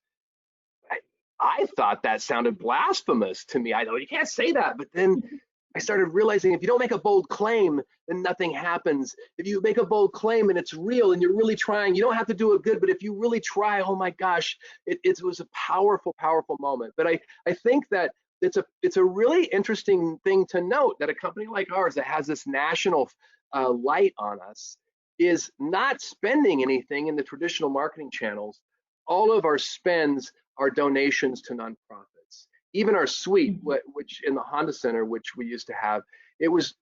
I thought that sounded blasphemous to me. I thought, you can't say that. But then I started realizing if you don't make a bold claim, then nothing happens. If you make a bold claim and it's real and you're really trying, you don't have to do it good, but if you really try, oh my gosh, it was a powerful, powerful moment. But I think that it's a really interesting thing to note that a company like ours that has this national light on us is not spending anything in the traditional marketing channels. All of our spends are donations to nonprofits. Even our suite, which in the Honda Center, which we used to have,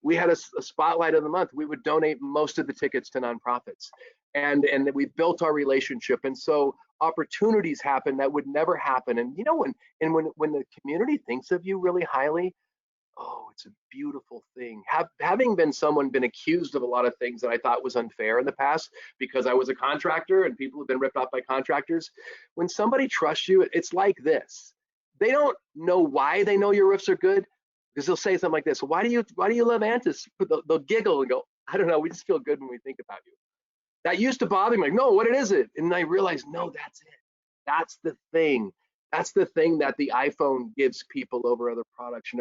we had a spotlight of the month. We would donate most of the tickets to nonprofits, and we built our relationship. And so opportunities happen that would never happen. And when the community thinks of you really highly, oh, it's a beautiful thing. Having been accused of a lot of things that I thought was unfair in the past because I was a contractor and people have been ripped off by contractors. When somebody trusts you, it's like this. They don't know why they know your roofs are good because they'll say something like this. Why do you love Antis? They'll giggle and go, I don't know. We just feel good when we think about you. That used to bother me. Like, no, what is it? And I realized, no, that's it. That's the thing. That's the thing that the iPhone gives people over other products.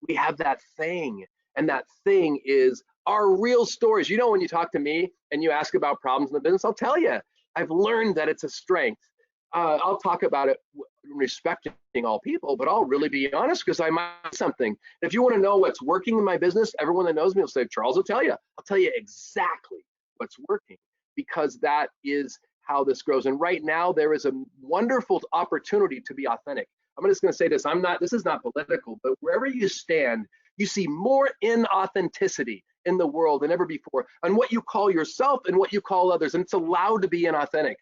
We have that thing, and that thing is our real stories. When you talk to me and you ask about problems in the business, I'll tell you, I've learned that it's a strength. I'll talk about it respecting all people, but I'll really be honest because I might something. If you want to know what's working in my business, everyone that knows me will say, Charles will tell you. I'll tell you exactly what's working because that is how this grows. And right now there is a wonderful opportunity to be authentic. I'm just going to say this. This is not political, but wherever you stand, you see more inauthenticity in the world than ever before on what you call yourself and what you call others. And it's allowed to be inauthentic.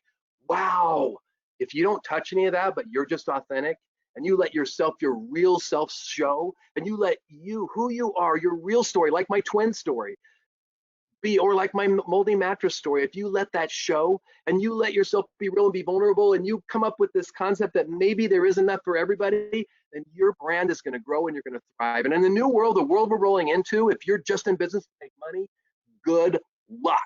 Wow. If you don't touch any of that, but you're just authentic and you let yourself, your real self show, and you let who you are, your real story, like my twin story, or like my moldy mattress story, if you let that show and you let yourself be real and be vulnerable and you come up with this concept that maybe there is enough for everybody, then your brand is going to grow and you're going to thrive. And in the new world, the world we're rolling into, if you're just in business to make money, good luck.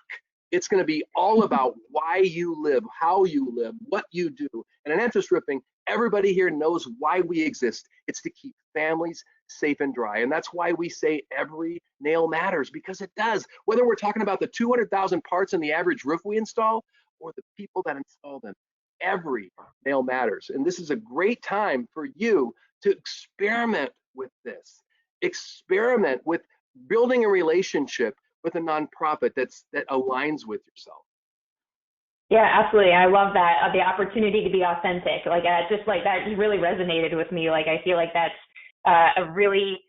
It's going to be all about why you live, how you live, what you do. And in Antis Roofing, everybody here knows why we exist. It's to keep families safe and dry. And that's why we say every nail matters, because it does. Whether we're talking about the 200,000 parts in the average roof we install or the people that install them, every nail matters. And this is a great time for you to experiment with this. Experiment with building a relationship with a nonprofit that aligns with yourself. Yeah, absolutely. I love that. The opportunity to be authentic. Just like that really resonated with me. I feel like that's a really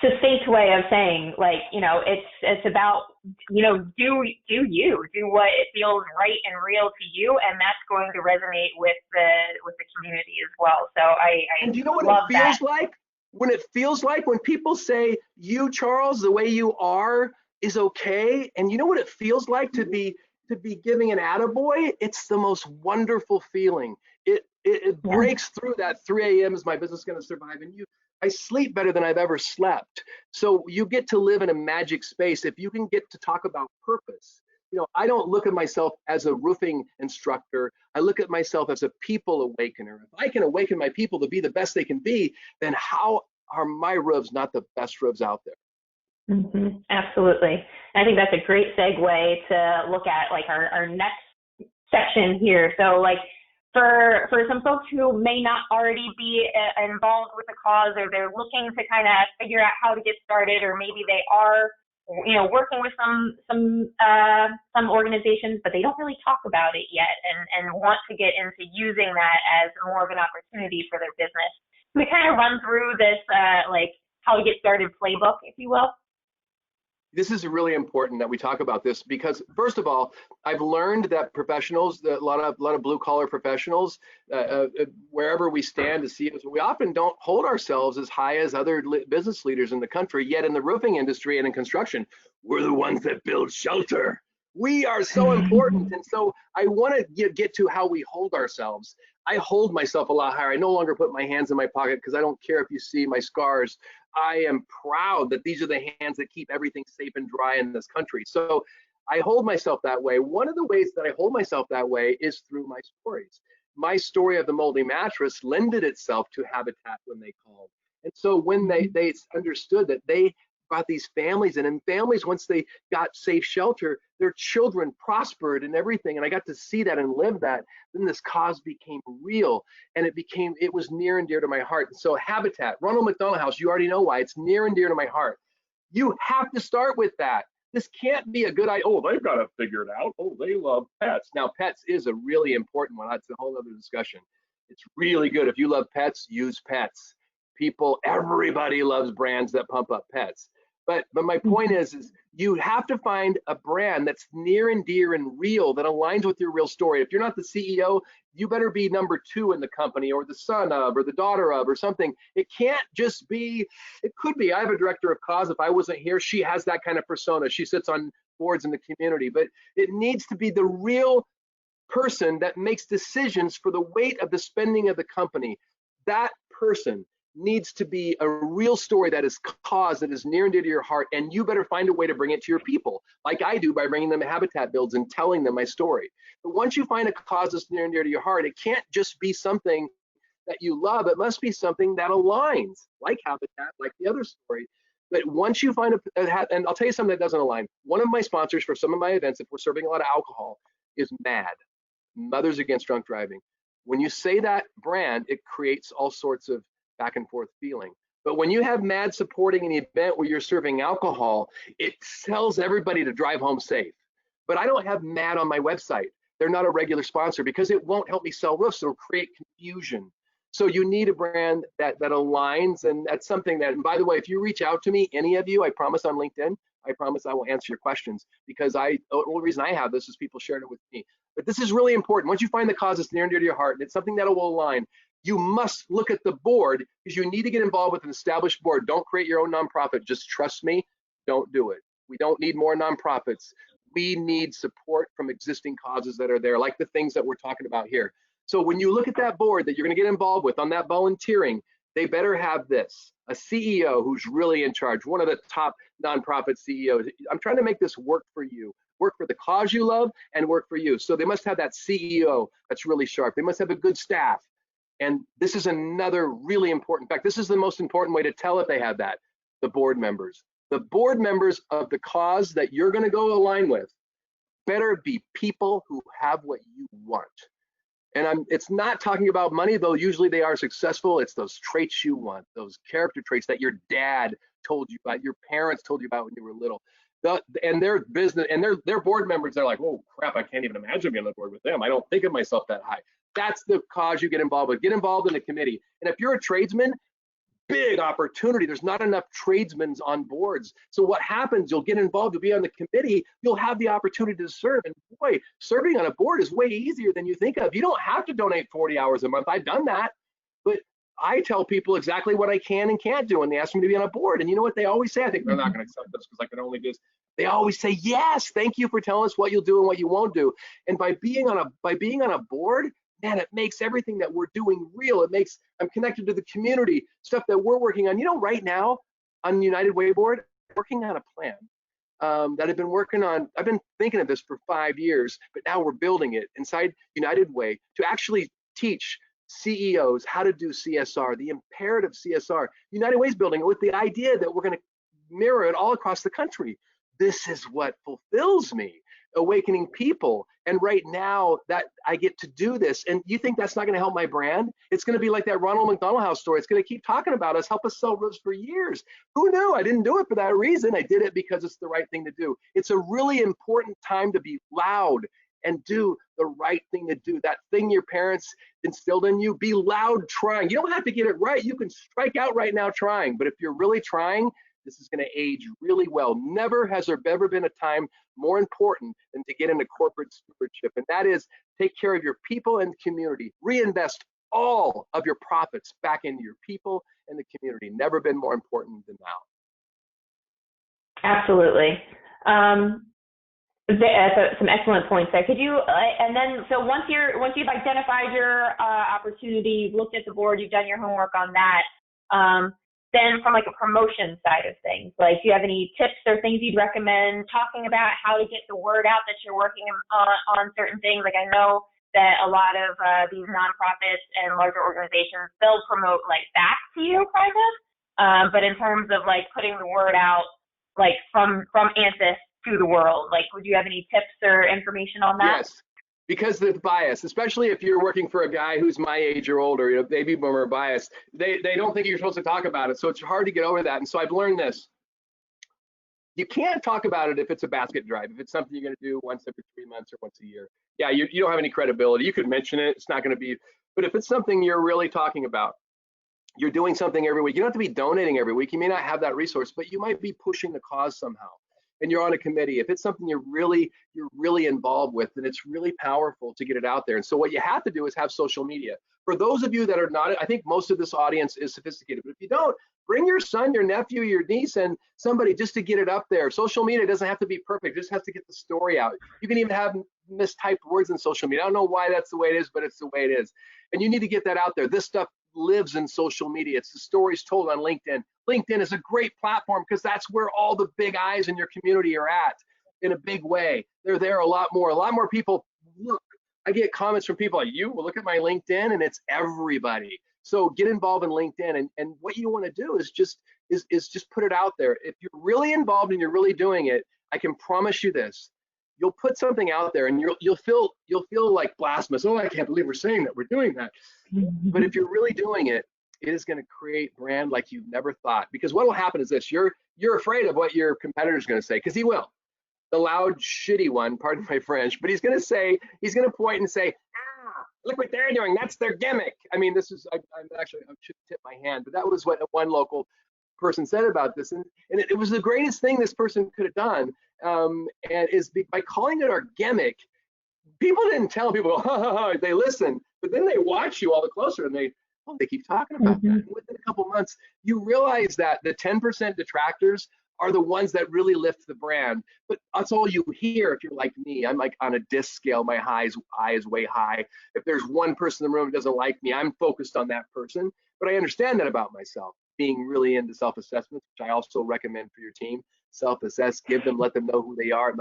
succinct way of saying, it's about, do what it feels right and real to you, and that's going to resonate with the community as well. So I and do you know what love it feels that. like? When people say you, Charles, the way you are is okay, and you know what it feels like to be giving an attaboy? It's the most wonderful feeling. It breaks through that 3 a.m. is my business going to survive, and I sleep better than I've ever slept. So you get to live in a magic space if you can get to talk about purpose. I don't look at myself as a roofing instructor. I look at myself as a people awakener. If I can awaken my people to be the best they can be, then how are my roofs not the best roofs out there? Mm-hmm. Absolutely. I think that's a great segue to look at our next section here. So for some folks who may not already be involved with the cause, or they're looking to kind of figure out how to get started, or maybe they are, working with some organizations, but they don't really talk about it yet, and want to get into using that as more of an opportunity for their business. We kind of run through this like how to get started playbook, if you will. This is really important that we talk about this because, first of all, I've learned that professionals, a lot of blue collar professionals, wherever we stand as CEOs, we often don't hold ourselves as high as other business leaders in the country. Yet in the roofing industry and in construction, we're the ones that build shelter. We are so important. And so I want to get to how we hold ourselves. I hold myself a lot higher. I no longer put my hands in my pocket because I don't care if you see my scars. I am proud that these are the hands that keep everything safe and dry in this country. So I hold myself that way. One of the ways that I hold myself that way is through my stories. My story of the moldy mattress lended itself to Habitat when they called. And so when they understood that they brought these families in, and families, once they got safe shelter, their children prospered and everything. And I got to see that and live that. Then this cause became real, and it was near and dear to my heart. So Habitat, Ronald McDonald House, you already know why. It's near and dear to my heart. You have to start with that. This can't be a good idea. Oh, they've got it figured out. Oh, they love pets. Now, pets is a really important one. That's a whole other discussion. It's really good. If you love pets, use pets. Everybody loves brands that pump up pets. But my point is you have to find a brand that's near and dear and real, that aligns with your real story. If you're not the CEO, you better be number 2 in the company, or the son of, or the daughter of, or something. It can't just be, it could be. I have a director of cause. If I wasn't here, she has that kind of persona. She sits on boards in the community, but it needs to be the real person that makes decisions for the weight of the spending of the company. That person needs to be a real story that is cause, that is near and dear to your heart, and you better find a way to bring it to your people, like I do by bringing them Habitat builds and telling them my story. But once you find a cause that's near and dear to your heart, it can't just be something that you love. It must be something that aligns, like Habitat, like the other story. But once you find and I'll tell you something that doesn't align. One of my sponsors for some of my events, if we're serving a lot of alcohol, is MAD, Mothers Against Drunk Driving. When you say that brand, it creates all sorts of back and forth feeling. But when you have MAD supporting an event where you're serving alcohol, it tells everybody to drive home safe. But I don't have MAD on my website. They're not a regular sponsor because it won't help me sell roofs. It'll create confusion. So you need a brand that aligns, and that's something that, and by the way, if you reach out to me, any of you, I promise on LinkedIn, I promise I will answer your questions, because the only reason I have this is people shared it with me. But this is really important. Once you find the cause that's near and dear to your heart, and it's something that will align, you must look at the board, because you need to get involved with an established board. Don't create your own nonprofit. Just trust me, don't do it. We don't need more nonprofits. We need support from existing causes that are there, like the things that we're talking about here. So when you look at that board that you're going to get involved with on that volunteering, they better have this, a CEO who's really in charge, one of the top nonprofit CEOs. I'm trying to make this work for you, work for the cause you love, and work for you. So they must have that CEO that's really sharp. They must have a good staff. And this is another really important fact. This is the most important way to tell if they have that, the board members. The board members of the cause that you're going to go align with better be people who have what you want. And it's not talking about money, though usually they are successful. It's those traits you want, those character traits that your dad told you about, your parents told you about when you were little. And their business and their board members, they're like, oh crap, I can't even imagine being on the board with them. I don't think of myself that high. That's the cause you get involved with. Get involved in the committee. And if you're a tradesman, big opportunity. There's not enough tradesmen on boards. So what happens, you'll get involved, you'll be on the committee, you'll have the opportunity to serve. And boy, serving on a board is way easier than you think of. You don't have to donate 40 hours a month. I've done that. But I tell people exactly what I can and can't do when they ask me to be on a board. And you know what they always say? I think they're not going to accept this because I can only do this. They always say, yes, thank you for telling us what you'll do and what you won't do. And by being on a board, man, it makes everything that we're doing real. I'm connected to the community, stuff that we're working on. You know, right now on United Way Board, working on a plan that I've been working on. I've been thinking of this for 5 years, but now we're building it inside United Way to actually teach CEOs how to do CSR, the imperative CSR. United Way's building it with the idea that we're going to mirror it all across the country. This is what fulfills me. awakening people. And right now that I get to do this, and you think that's not going to help my brand? It's going to be like that Ronald McDonald House story. It's going to keep talking about us, help us sell roofs for years. Who knew? I didn't do it for that reason. I did it because it's the right thing to do. It's a really important time to be loud and do the right thing to do. That thing your parents instilled in you, be loud trying. You don't have to get it right. You can strike out right now trying. But if you're really trying, this is going to age really well. Never has there ever been a time more important than to get into corporate stewardship. And that is take care of your people and community. Reinvest all of your profits back into your people and the community. Never been more important than now. Absolutely. Some excellent points there. Could you, and then, so once you've identified your opportunity, you've looked at the board, you've done your homework on that, then from like a promotion side of things, like do you have any tips or things you'd recommend talking about how to get the word out that you're working on certain things? Like I know that a lot of these nonprofits and larger organizations, they'll promote like back to you kind of, but in terms of like putting the word out, like from ANSYS to the world, like would you have any tips or information on that? Yes. Because the bias, especially if you're working for a guy who's my age or older, baby boomer bias, they don't think you're supposed to talk about it. So it's hard to get over that. And so I've learned this. You can't talk about it if it's a basket drive, if it's something you're going to do once every 3 months or once a year. Yeah, you don't have any credibility. You could mention it. It's not going to be, but if it's something you're really talking about, you're doing something every week. You don't have to be donating every week. You may not have that resource, but you might be pushing the cause somehow. And you're on a committee, if it's something you're really involved with, then it's really powerful to get it out there. And so what you have to do is have social media. For those of you that are not, I think most of this audience is sophisticated, but if you don't, bring your son, your nephew, your niece, and somebody just to get it up there. Social media doesn't have to be perfect, it just has to get the story out. You can even have mistyped words in social media. I don't know why that's the way it is, but it's the way it is. And you need to get that out there. This stuff lives in social media. It's the stories told on LinkedIn. LinkedIn is a great platform because that's where all the big eyes in your community are at in a big way. They're there a lot more people. Look, I get comments from people like you, well, look at my LinkedIn, and it's everybody. So get involved in LinkedIn, and what you want to do is just put it out there. If you're really involved and you're really doing it, I can promise you this. You'll put something out there and you'll feel like blasphemous. Oh, I can't believe we're saying that, we're doing that. But if you're really doing it, it is going to create brand like you've never thought. Because what will happen is this: you're afraid of what your competitor is going to say, because he will. The loud, shitty one, pardon my French, but he's going to point and say, look what they're doing. That's their gimmick. I mean, this is, I should tip my hand, but that was what one local person said about this. And it was the greatest thing this person could have done. And is by calling it our gimmick, people didn't tell people, ha, ha, ha, they listen, but then they watch you all the closer and they keep talking about that. And within a couple months, you realize that the 10% detractors are the ones that really lift the brand. But that's all you hear if you're like me. I'm like on a disc scale, my eye is way high. If there's one person in the room who doesn't like me, I'm focused on that person. But I understand that about myself, being really into self-assessment, which I also recommend for your team. Self-assess, let them know who they are,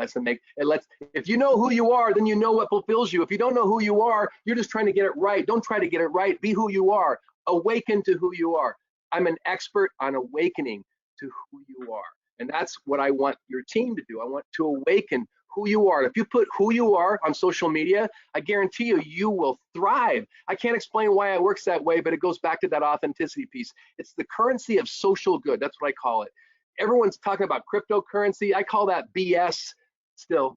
if you know who you are, then you know what fulfills you. If you don't know who you are, you're just trying to get it right. Don't try to get it right. Be who you are. Awaken to who you are. I'm an expert on awakening to who you are. And that's what I want your team to do. I want to awaken who you are. If you put who you are on social media, I guarantee you, you will thrive. I can't explain why it works that way, but it goes back to that authenticity piece. It's the currency of social good. That's what I call it. Everyone's talking about cryptocurrency. I call that BS still,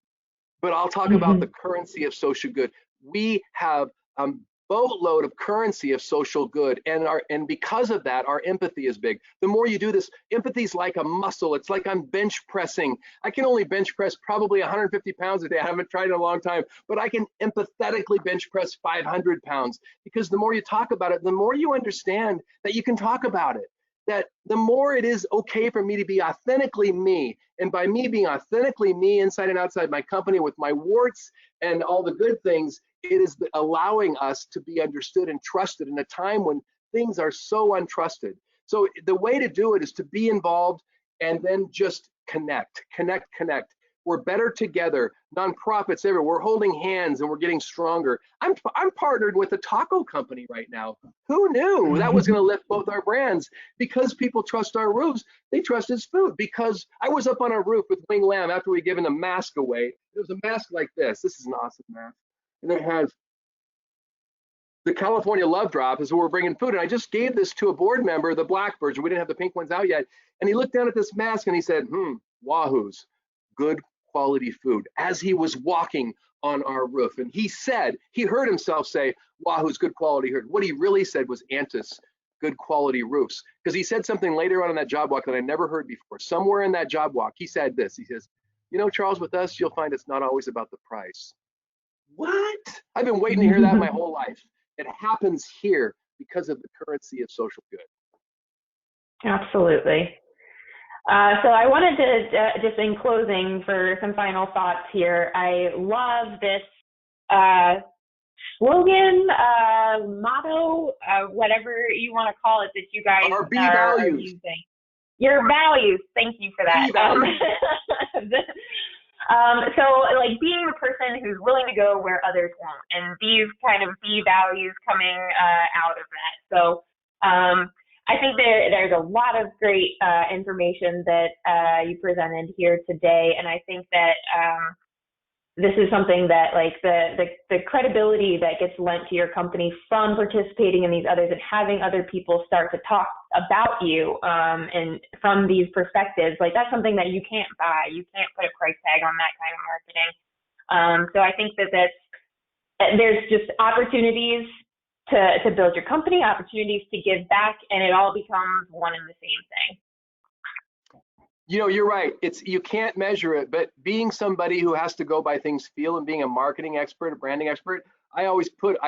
but I'll talk about the currency of social good. We have a boatload of currency of social good, and because of that, our empathy is big. The more you do this, empathy is like a muscle. It's like I'm bench pressing. I can only bench press probably 150 pounds a day. I haven't tried in a long time, but I can empathetically bench press 500 pounds, because the more you talk about it, the more you understand that you can talk about it. That the more it is okay for me to be authentically me, and by me being authentically me inside and outside my company with my warts and all the good things, it is allowing us to be understood and trusted in a time when things are so untrusted. So the way to do it is to be involved and then just connect. We're better together. Nonprofits everywhere. We're holding hands and we're getting stronger. I'm partnered with a taco company right now. Who knew that was going to lift both our brands? Because people trust our roofs. They trust his food. Because I was up on a roof with Wing Lamb after we given a mask away. It was a mask like this. This is an awesome mask. And it has the California Love Drop is where we're bringing food. And I just gave this to a board member, the Blackbirds. We didn't have the pink ones out yet. And he looked down at this mask and he said, Wahoo's, good quality food, as he was walking on our roof. And he said, he heard himself say, Wahoo's good quality food. What he really said was Antis, good quality roofs. Because he said something later on in that job walk that I never heard before. Somewhere in that job walk, he said this. He says, you know, Charles, with us, you'll find it's not always about the price. What? I've been waiting to hear that my whole life. It happens here because of the currency of social good. Absolutely. So I wanted to, just in closing, for some final thoughts here, I love this slogan, motto, whatever you want to call it, that you guys are using. Your values. Thank you for that. So like being the person who's willing to go where others won't, and these kind of B values coming out of that. So I think there's a lot of great information that you presented here today, and I think that this is something that, like, the credibility that gets lent to your company from participating in these others and having other people start to talk about you and from these perspectives, like, that's something that you can't buy. You can't put a price tag on that kind of marketing. So I think that there's just opportunities to build your company, opportunities to give back, and it all becomes one and the same thing. You know, you're right. You can't measure it, but being somebody who has to go by things feel, and being a marketing expert, a branding expert, I put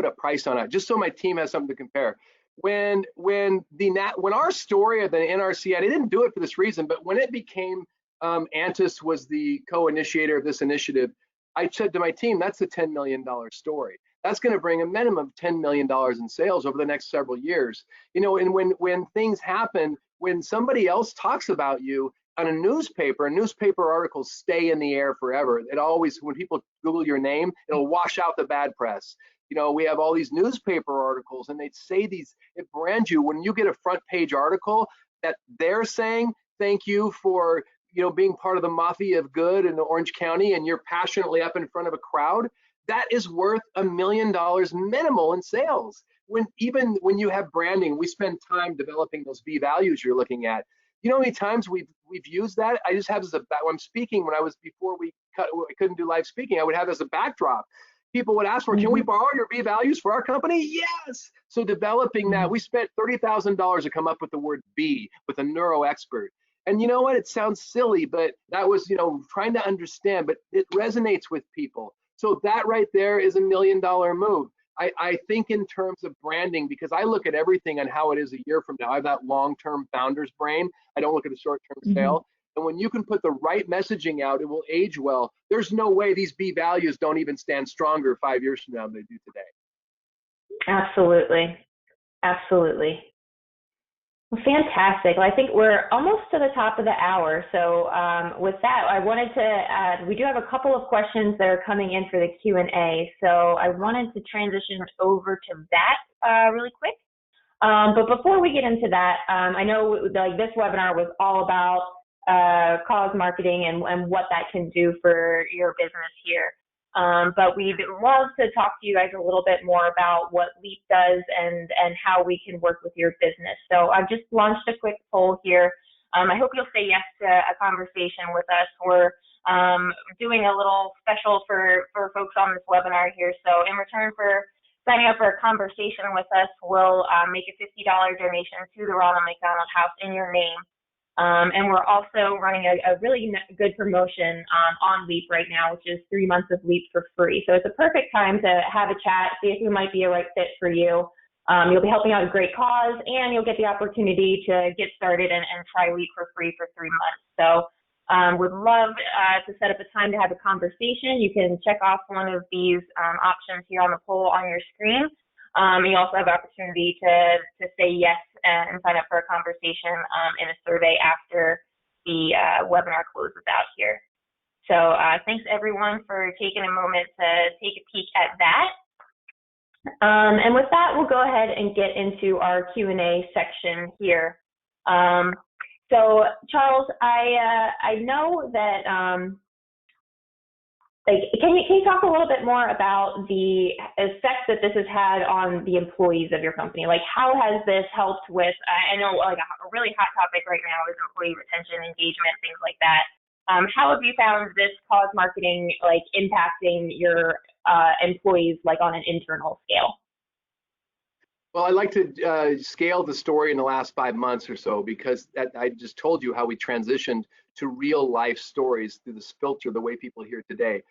a price on it just so my team has something to compare. When our story of the NRC, I didn't do it for this reason, but when it became Antis was the co-initiator of this initiative, I said to my team, that's a $10 million story. That's going to bring a minimum of $10 million in sales over the next several years. You know, and when things happen, when somebody else talks about you on a newspaper articles stay in the air forever. It always, when people Google your name, it'll wash out the bad press. You know, we have all these newspaper articles and they say it brands you. When you get a front page article that they're saying, thank you for, you know, being part of the mafia of good in Orange County, and you're passionately up in front of a crowd, that is worth $1 million minimal in sales. Even when you have branding, we spend time developing those B values you're looking at. You know how many times we've used that? I just have as when I'm speaking, before we couldn't do live speaking, I would have as a backdrop. People would ask for, can we borrow your B values for our company? Yes. So developing that, we spent $30,000 to come up with the word B with a neuro expert. And you know what? It sounds silly, but that was, you know, trying to understand, but it resonates with people. So that right there is $1 million move. I think in terms of branding, because I look at everything on how it is a year from now. I have that long-term founder's brain. I don't look at a short-term sale. And when you can put the right messaging out, it will age well. There's no way these B values don't even stand stronger 5 years from now than they do today. Absolutely. Absolutely. Well, fantastic. Well, I think we're almost to the top of the hour. So with that, I wanted to add, we do have a couple of questions that are coming in for the Q&A. So I wanted to transition over to that really quick. But before we get into that, I know like this webinar was all about cause marketing and what that can do for your business here. But we'd love to talk to you guys a little bit more about what LEAP does and how we can work with your business. So I've just launched a quick poll here. I hope you'll say yes to a conversation with us. We're doing a little special for folks on this webinar here. So in return for signing up for a conversation with us, we'll make a $50 donation to the Ronald McDonald House in your name. And we're also running a really good promotion on LEAP right now, which is 3 months of LEAP for free. So it's a perfect time to have a chat, see if we might be a right fit for you. You'll be helping out a great cause, and you'll get the opportunity to get started and try LEAP for free for 3 months. So would love to set up a time to have a conversation. You can check off one of these options here on the poll on your screen. You also have the opportunity to say yes and sign up for a conversation in a survey after the webinar closes out here. So thanks everyone for taking a moment to take a peek at that. And with that, we'll go ahead and get into our Q&A section here. So Charles, I know that can you talk a little bit more about the effect that this has had on the employees of your company? Like, how has this helped with? I know like a really hot topic right now is employee retention, engagement, things like that. How have you found this cause marketing like impacting your employees like on an internal scale? Well, I'd like to scale the story in the last 5 months or so, because I just told you how we transitioned to real life stories through this filter, the way people hear today.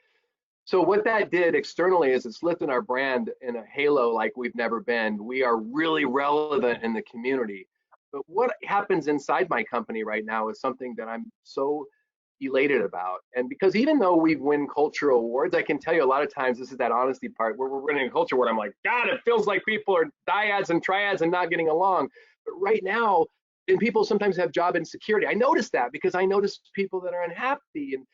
So what that did externally is it's lifted our brand in a halo like we've never been. We are really relevant in the community. But what happens inside my company right now is something that I'm so elated about. And because even though we win cultural awards, I can tell you a lot of times this is that honesty part where we're winning a culture award. I'm like, God, it feels like people are dyads and triads and not getting along. But right now, and people sometimes have job insecurity. I noticed that because I noticed people that are unhappy. And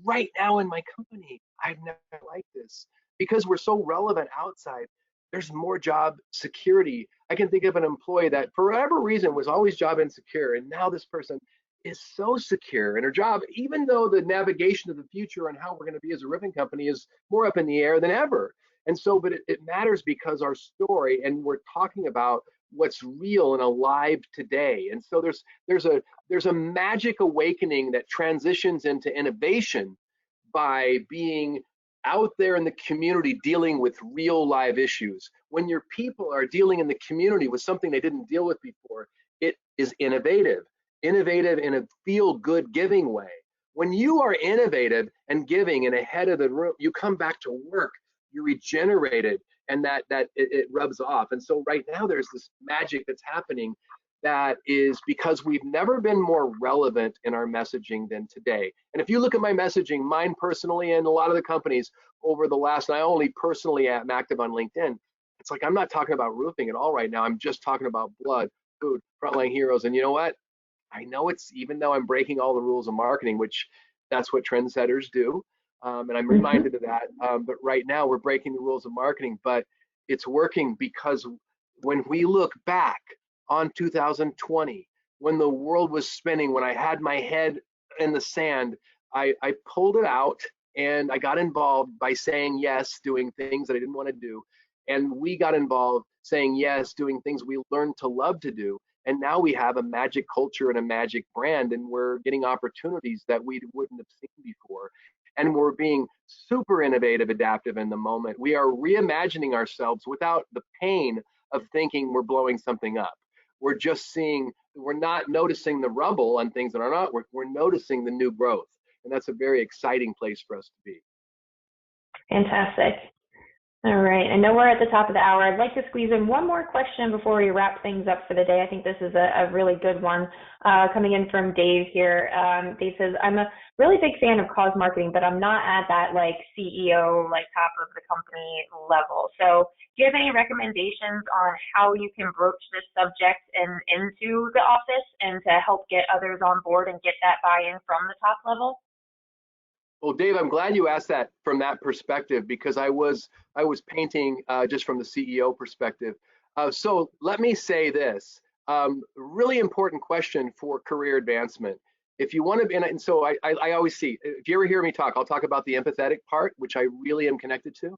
right now in my company, I've never liked this because we're so relevant outside. There's more job security. I can think of an employee that for whatever reason was always job insecure, and now this person is so secure in her job, even though the navigation of the future and how we're going to be as a roofing company is more up in the air than ever. And so, but it matters because our story, and we're talking about what's real and alive today. And so there's a magic awakening that transitions into innovation by being out there in the community dealing with real live issues. When your people are dealing in the community with something they didn't deal with before, it is innovative in a feel good giving way. When you are innovative and giving and ahead of the room, you come back to work, you're regenerated, and it rubs off. And so right now there's this magic that's happening that is because we've never been more relevant in our messaging than today. And if you look at my messaging, mine personally and a lot of the companies over the last, and I only personally am active on LinkedIn, it's like I'm not talking about roofing at all right now. I'm just talking about blood, food, frontline heroes. And you know what? I know it's, even though I'm breaking all the rules of marketing, which that's what trendsetters do, and I'm reminded of that. But right now we're breaking the rules of marketing, but it's working because when we look back on 2020, when the world was spinning, when I had my head in the sand, I pulled it out and I got involved by saying yes, doing things that I didn't want to do. And we got involved saying yes, doing things we learned to love to do. And now we have a magic culture and a magic brand, and we're getting opportunities that we wouldn't have seen before. And we're being super innovative, adaptive in the moment. We are reimagining ourselves without the pain of thinking we're blowing something up. We're just seeing, we're not noticing the rubble on things that are not working. We're noticing the new growth. And that's a very exciting place for us to be. Fantastic. All right. I know we're at the top of the hour. I'd like to squeeze in one more question before we wrap things up for the day. I think this is a really good one coming in from Dave here. Dave says, I'm a really big fan of cause marketing, but I'm not at that like CEO, like top of the company level. So do you have any recommendations on how you can broach this subject into the office and to help get others on board and get that buy-in from the top level? Well, Dave, I'm glad you asked that from that perspective, because I was painting just from the CEO perspective. So let me say this, really important question for career advancement. If you want to, and so I always see, if you ever hear me talk, I'll talk about the empathetic part, which I really am connected to,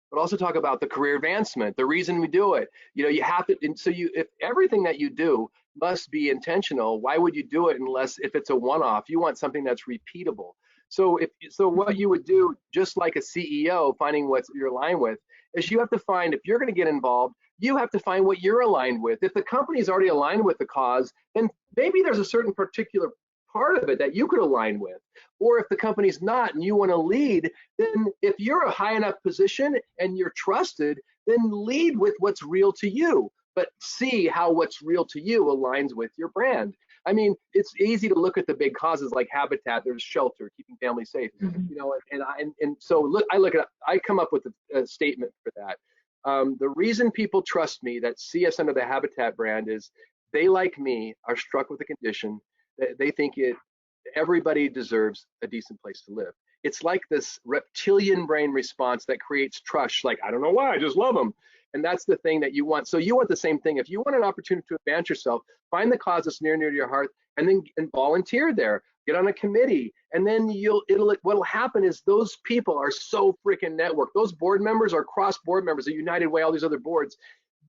but also talk about the career advancement, the reason we do it. You know, you have to, and so if everything that you do must be intentional, why would you do it if it's a one-off? You want something that's repeatable. So what you would do, just like a CEO, finding what you're aligned with, is you have to find, if you're going to get involved, you have to find what you're aligned with. If the company is already aligned with the cause, then maybe there's a certain particular part of it that you could align with. Or if the company's not and you want to lead, then if you're a high enough position and you're trusted, then lead with what's real to you, but see how what's real to you aligns with your brand. I mean, it's easy to look at the big causes like habitat, there's shelter, keeping families safe, you know, and so look, I come up with a statement for that. The reason people trust me that see us under the Habitat brand is they, like me, are struck with the condition that they think everybody deserves a decent place to live. It's like this reptilian brain response that creates trust. Like, I don't know why, I just love them. And that's the thing that you want. So you want the same thing. If you want an opportunity to advance yourself, find the cause that's near and dear to your heart, and then volunteer there. Get on a committee, and then what'll happen is those people are so freaking networked. Those board members are cross board members, the United Way, all these other boards.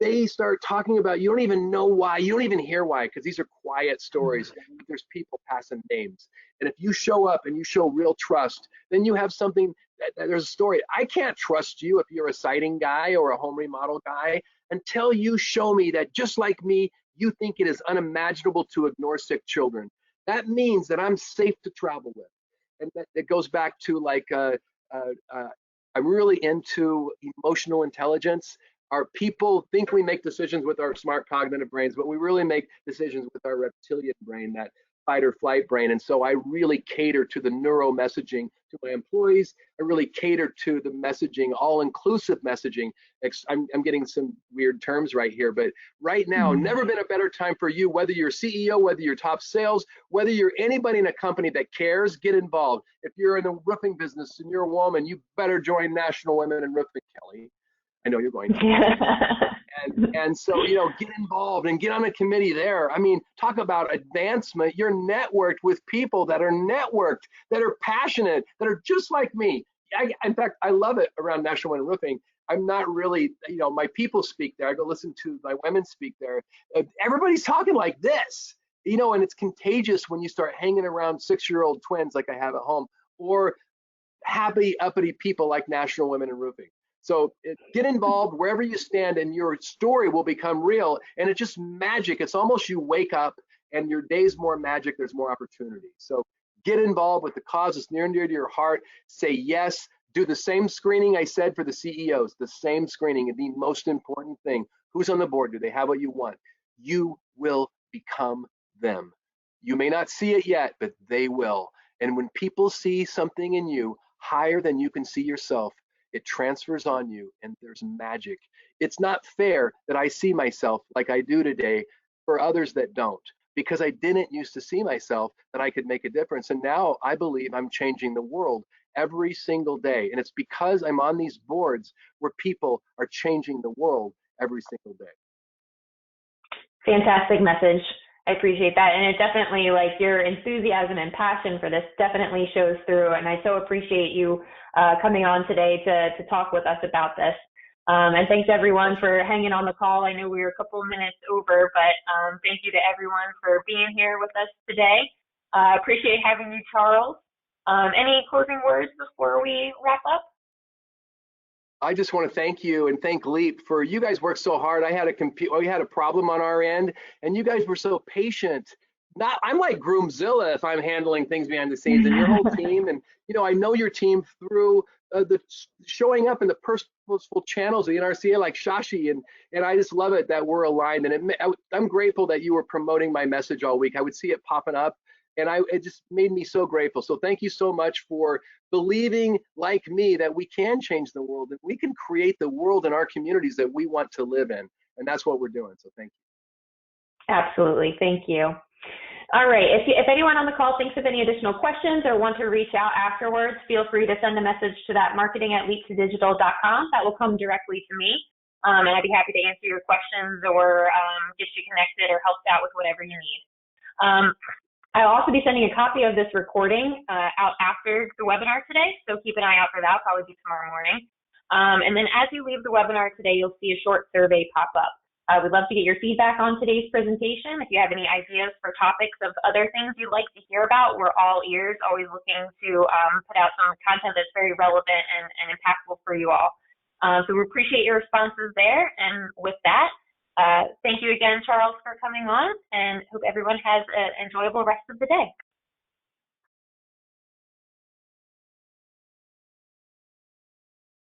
They start talking about, you don't even know why, you don't even hear why, because these are quiet stories, but there's people passing names. And if you show up and you show real trust, then you have something, there's a story. I can't trust you if you're a siding guy or a home remodel guy until you show me that, just like me, you think it is unimaginable to ignore sick children. That means that I'm safe to travel with. And that it goes back to like, I'm really into emotional intelligence. Our people think we make decisions with our smart cognitive brains, but we really make decisions with our reptilian brain, that fight or flight brain. And so I really cater to the neuro messaging to my employees. I really cater to the messaging, all-inclusive messaging. I'm getting some weird terms right here, but right now, never been a better time for you, whether you're CEO, whether you're top sales, whether you're anybody in a company that cares, get involved. If you're in the roofing business and you're a woman, you better join National Women in Roofing, Kelly. I know you're going to. And so, get involved and get on a committee there. I mean, talk about advancement. You're networked with people that are networked, that are passionate, that are just like me. In fact, I love it around National Women Roofing. I'm not really, my people speak there. I go listen to my women speak there. Everybody's talking like this, and it's contagious when you start hanging around 6-year-old twins like I have at home, or happy, uppity people like National Women in Roofing. So get involved wherever you stand, and your story will become real. And it's just magic. It's almost you wake up and your day's more magic. There's more opportunity. So get involved with the cause that's near and dear to your heart. Say yes. Do the same screening I said for the CEOs, the same screening. And the most important thing, who's on the board? Do they have what you want? You will become them. You may not see it yet, but they will. And when people see something in you higher than you can see yourself, it transfers on you, and there's magic. It's not fair that I see myself like I do today for others that don't, because I didn't used to see myself that I could make a difference. And now I believe I'm changing the world every single day. And it's because I'm on these boards where people are changing the world every single day. Fantastic message. I appreciate that. And it definitely, like, your enthusiasm and passion for this definitely shows through. And I so appreciate you coming on today to talk with us about this. And thanks everyone for hanging on the call. I know we were a couple of minutes over, but thank you to everyone for being here with us today. Appreciate having you, Charles. Any closing words before we wrap up? I just want to thank you and thank Leap for, you guys worked so hard. We had a problem on our end, and you guys were so patient. I'm like Groomzilla if I'm handling things behind the scenes, and your whole team. And I know your team through the showing up in the purposeful channels of the NRCA, like Shashi, and I just love it that we're aligned. And I'm grateful that you were promoting my message all week. I would see it popping up, and it just made me so grateful. So thank you so much for believing, like me, that we can change the world, that we can create the world in our communities that we want to live in. And that's what we're doing. So thank you. Absolutely. Thank you. All right. If anyone on the call thinks of any additional questions or want to reach out afterwards, feel free to send a message to that marketing@leaptodigital.com. That will come directly to me. And I'd be happy to answer your questions or get you connected or help out with whatever you need. I'll also be sending a copy of this recording out after the webinar today, so keep an eye out for that. I'll probably be tomorrow morning. And then as you leave the webinar today, you'll see a short survey pop up. We'd love to get your feedback on today's presentation. If you have any ideas for topics of other things you'd like to hear about, we're all ears, always looking to put out some content that's very relevant and impactful for you all. So we appreciate your responses there. And with that, thank you again, Charles, for coming on, and hope everyone has an enjoyable rest of the day.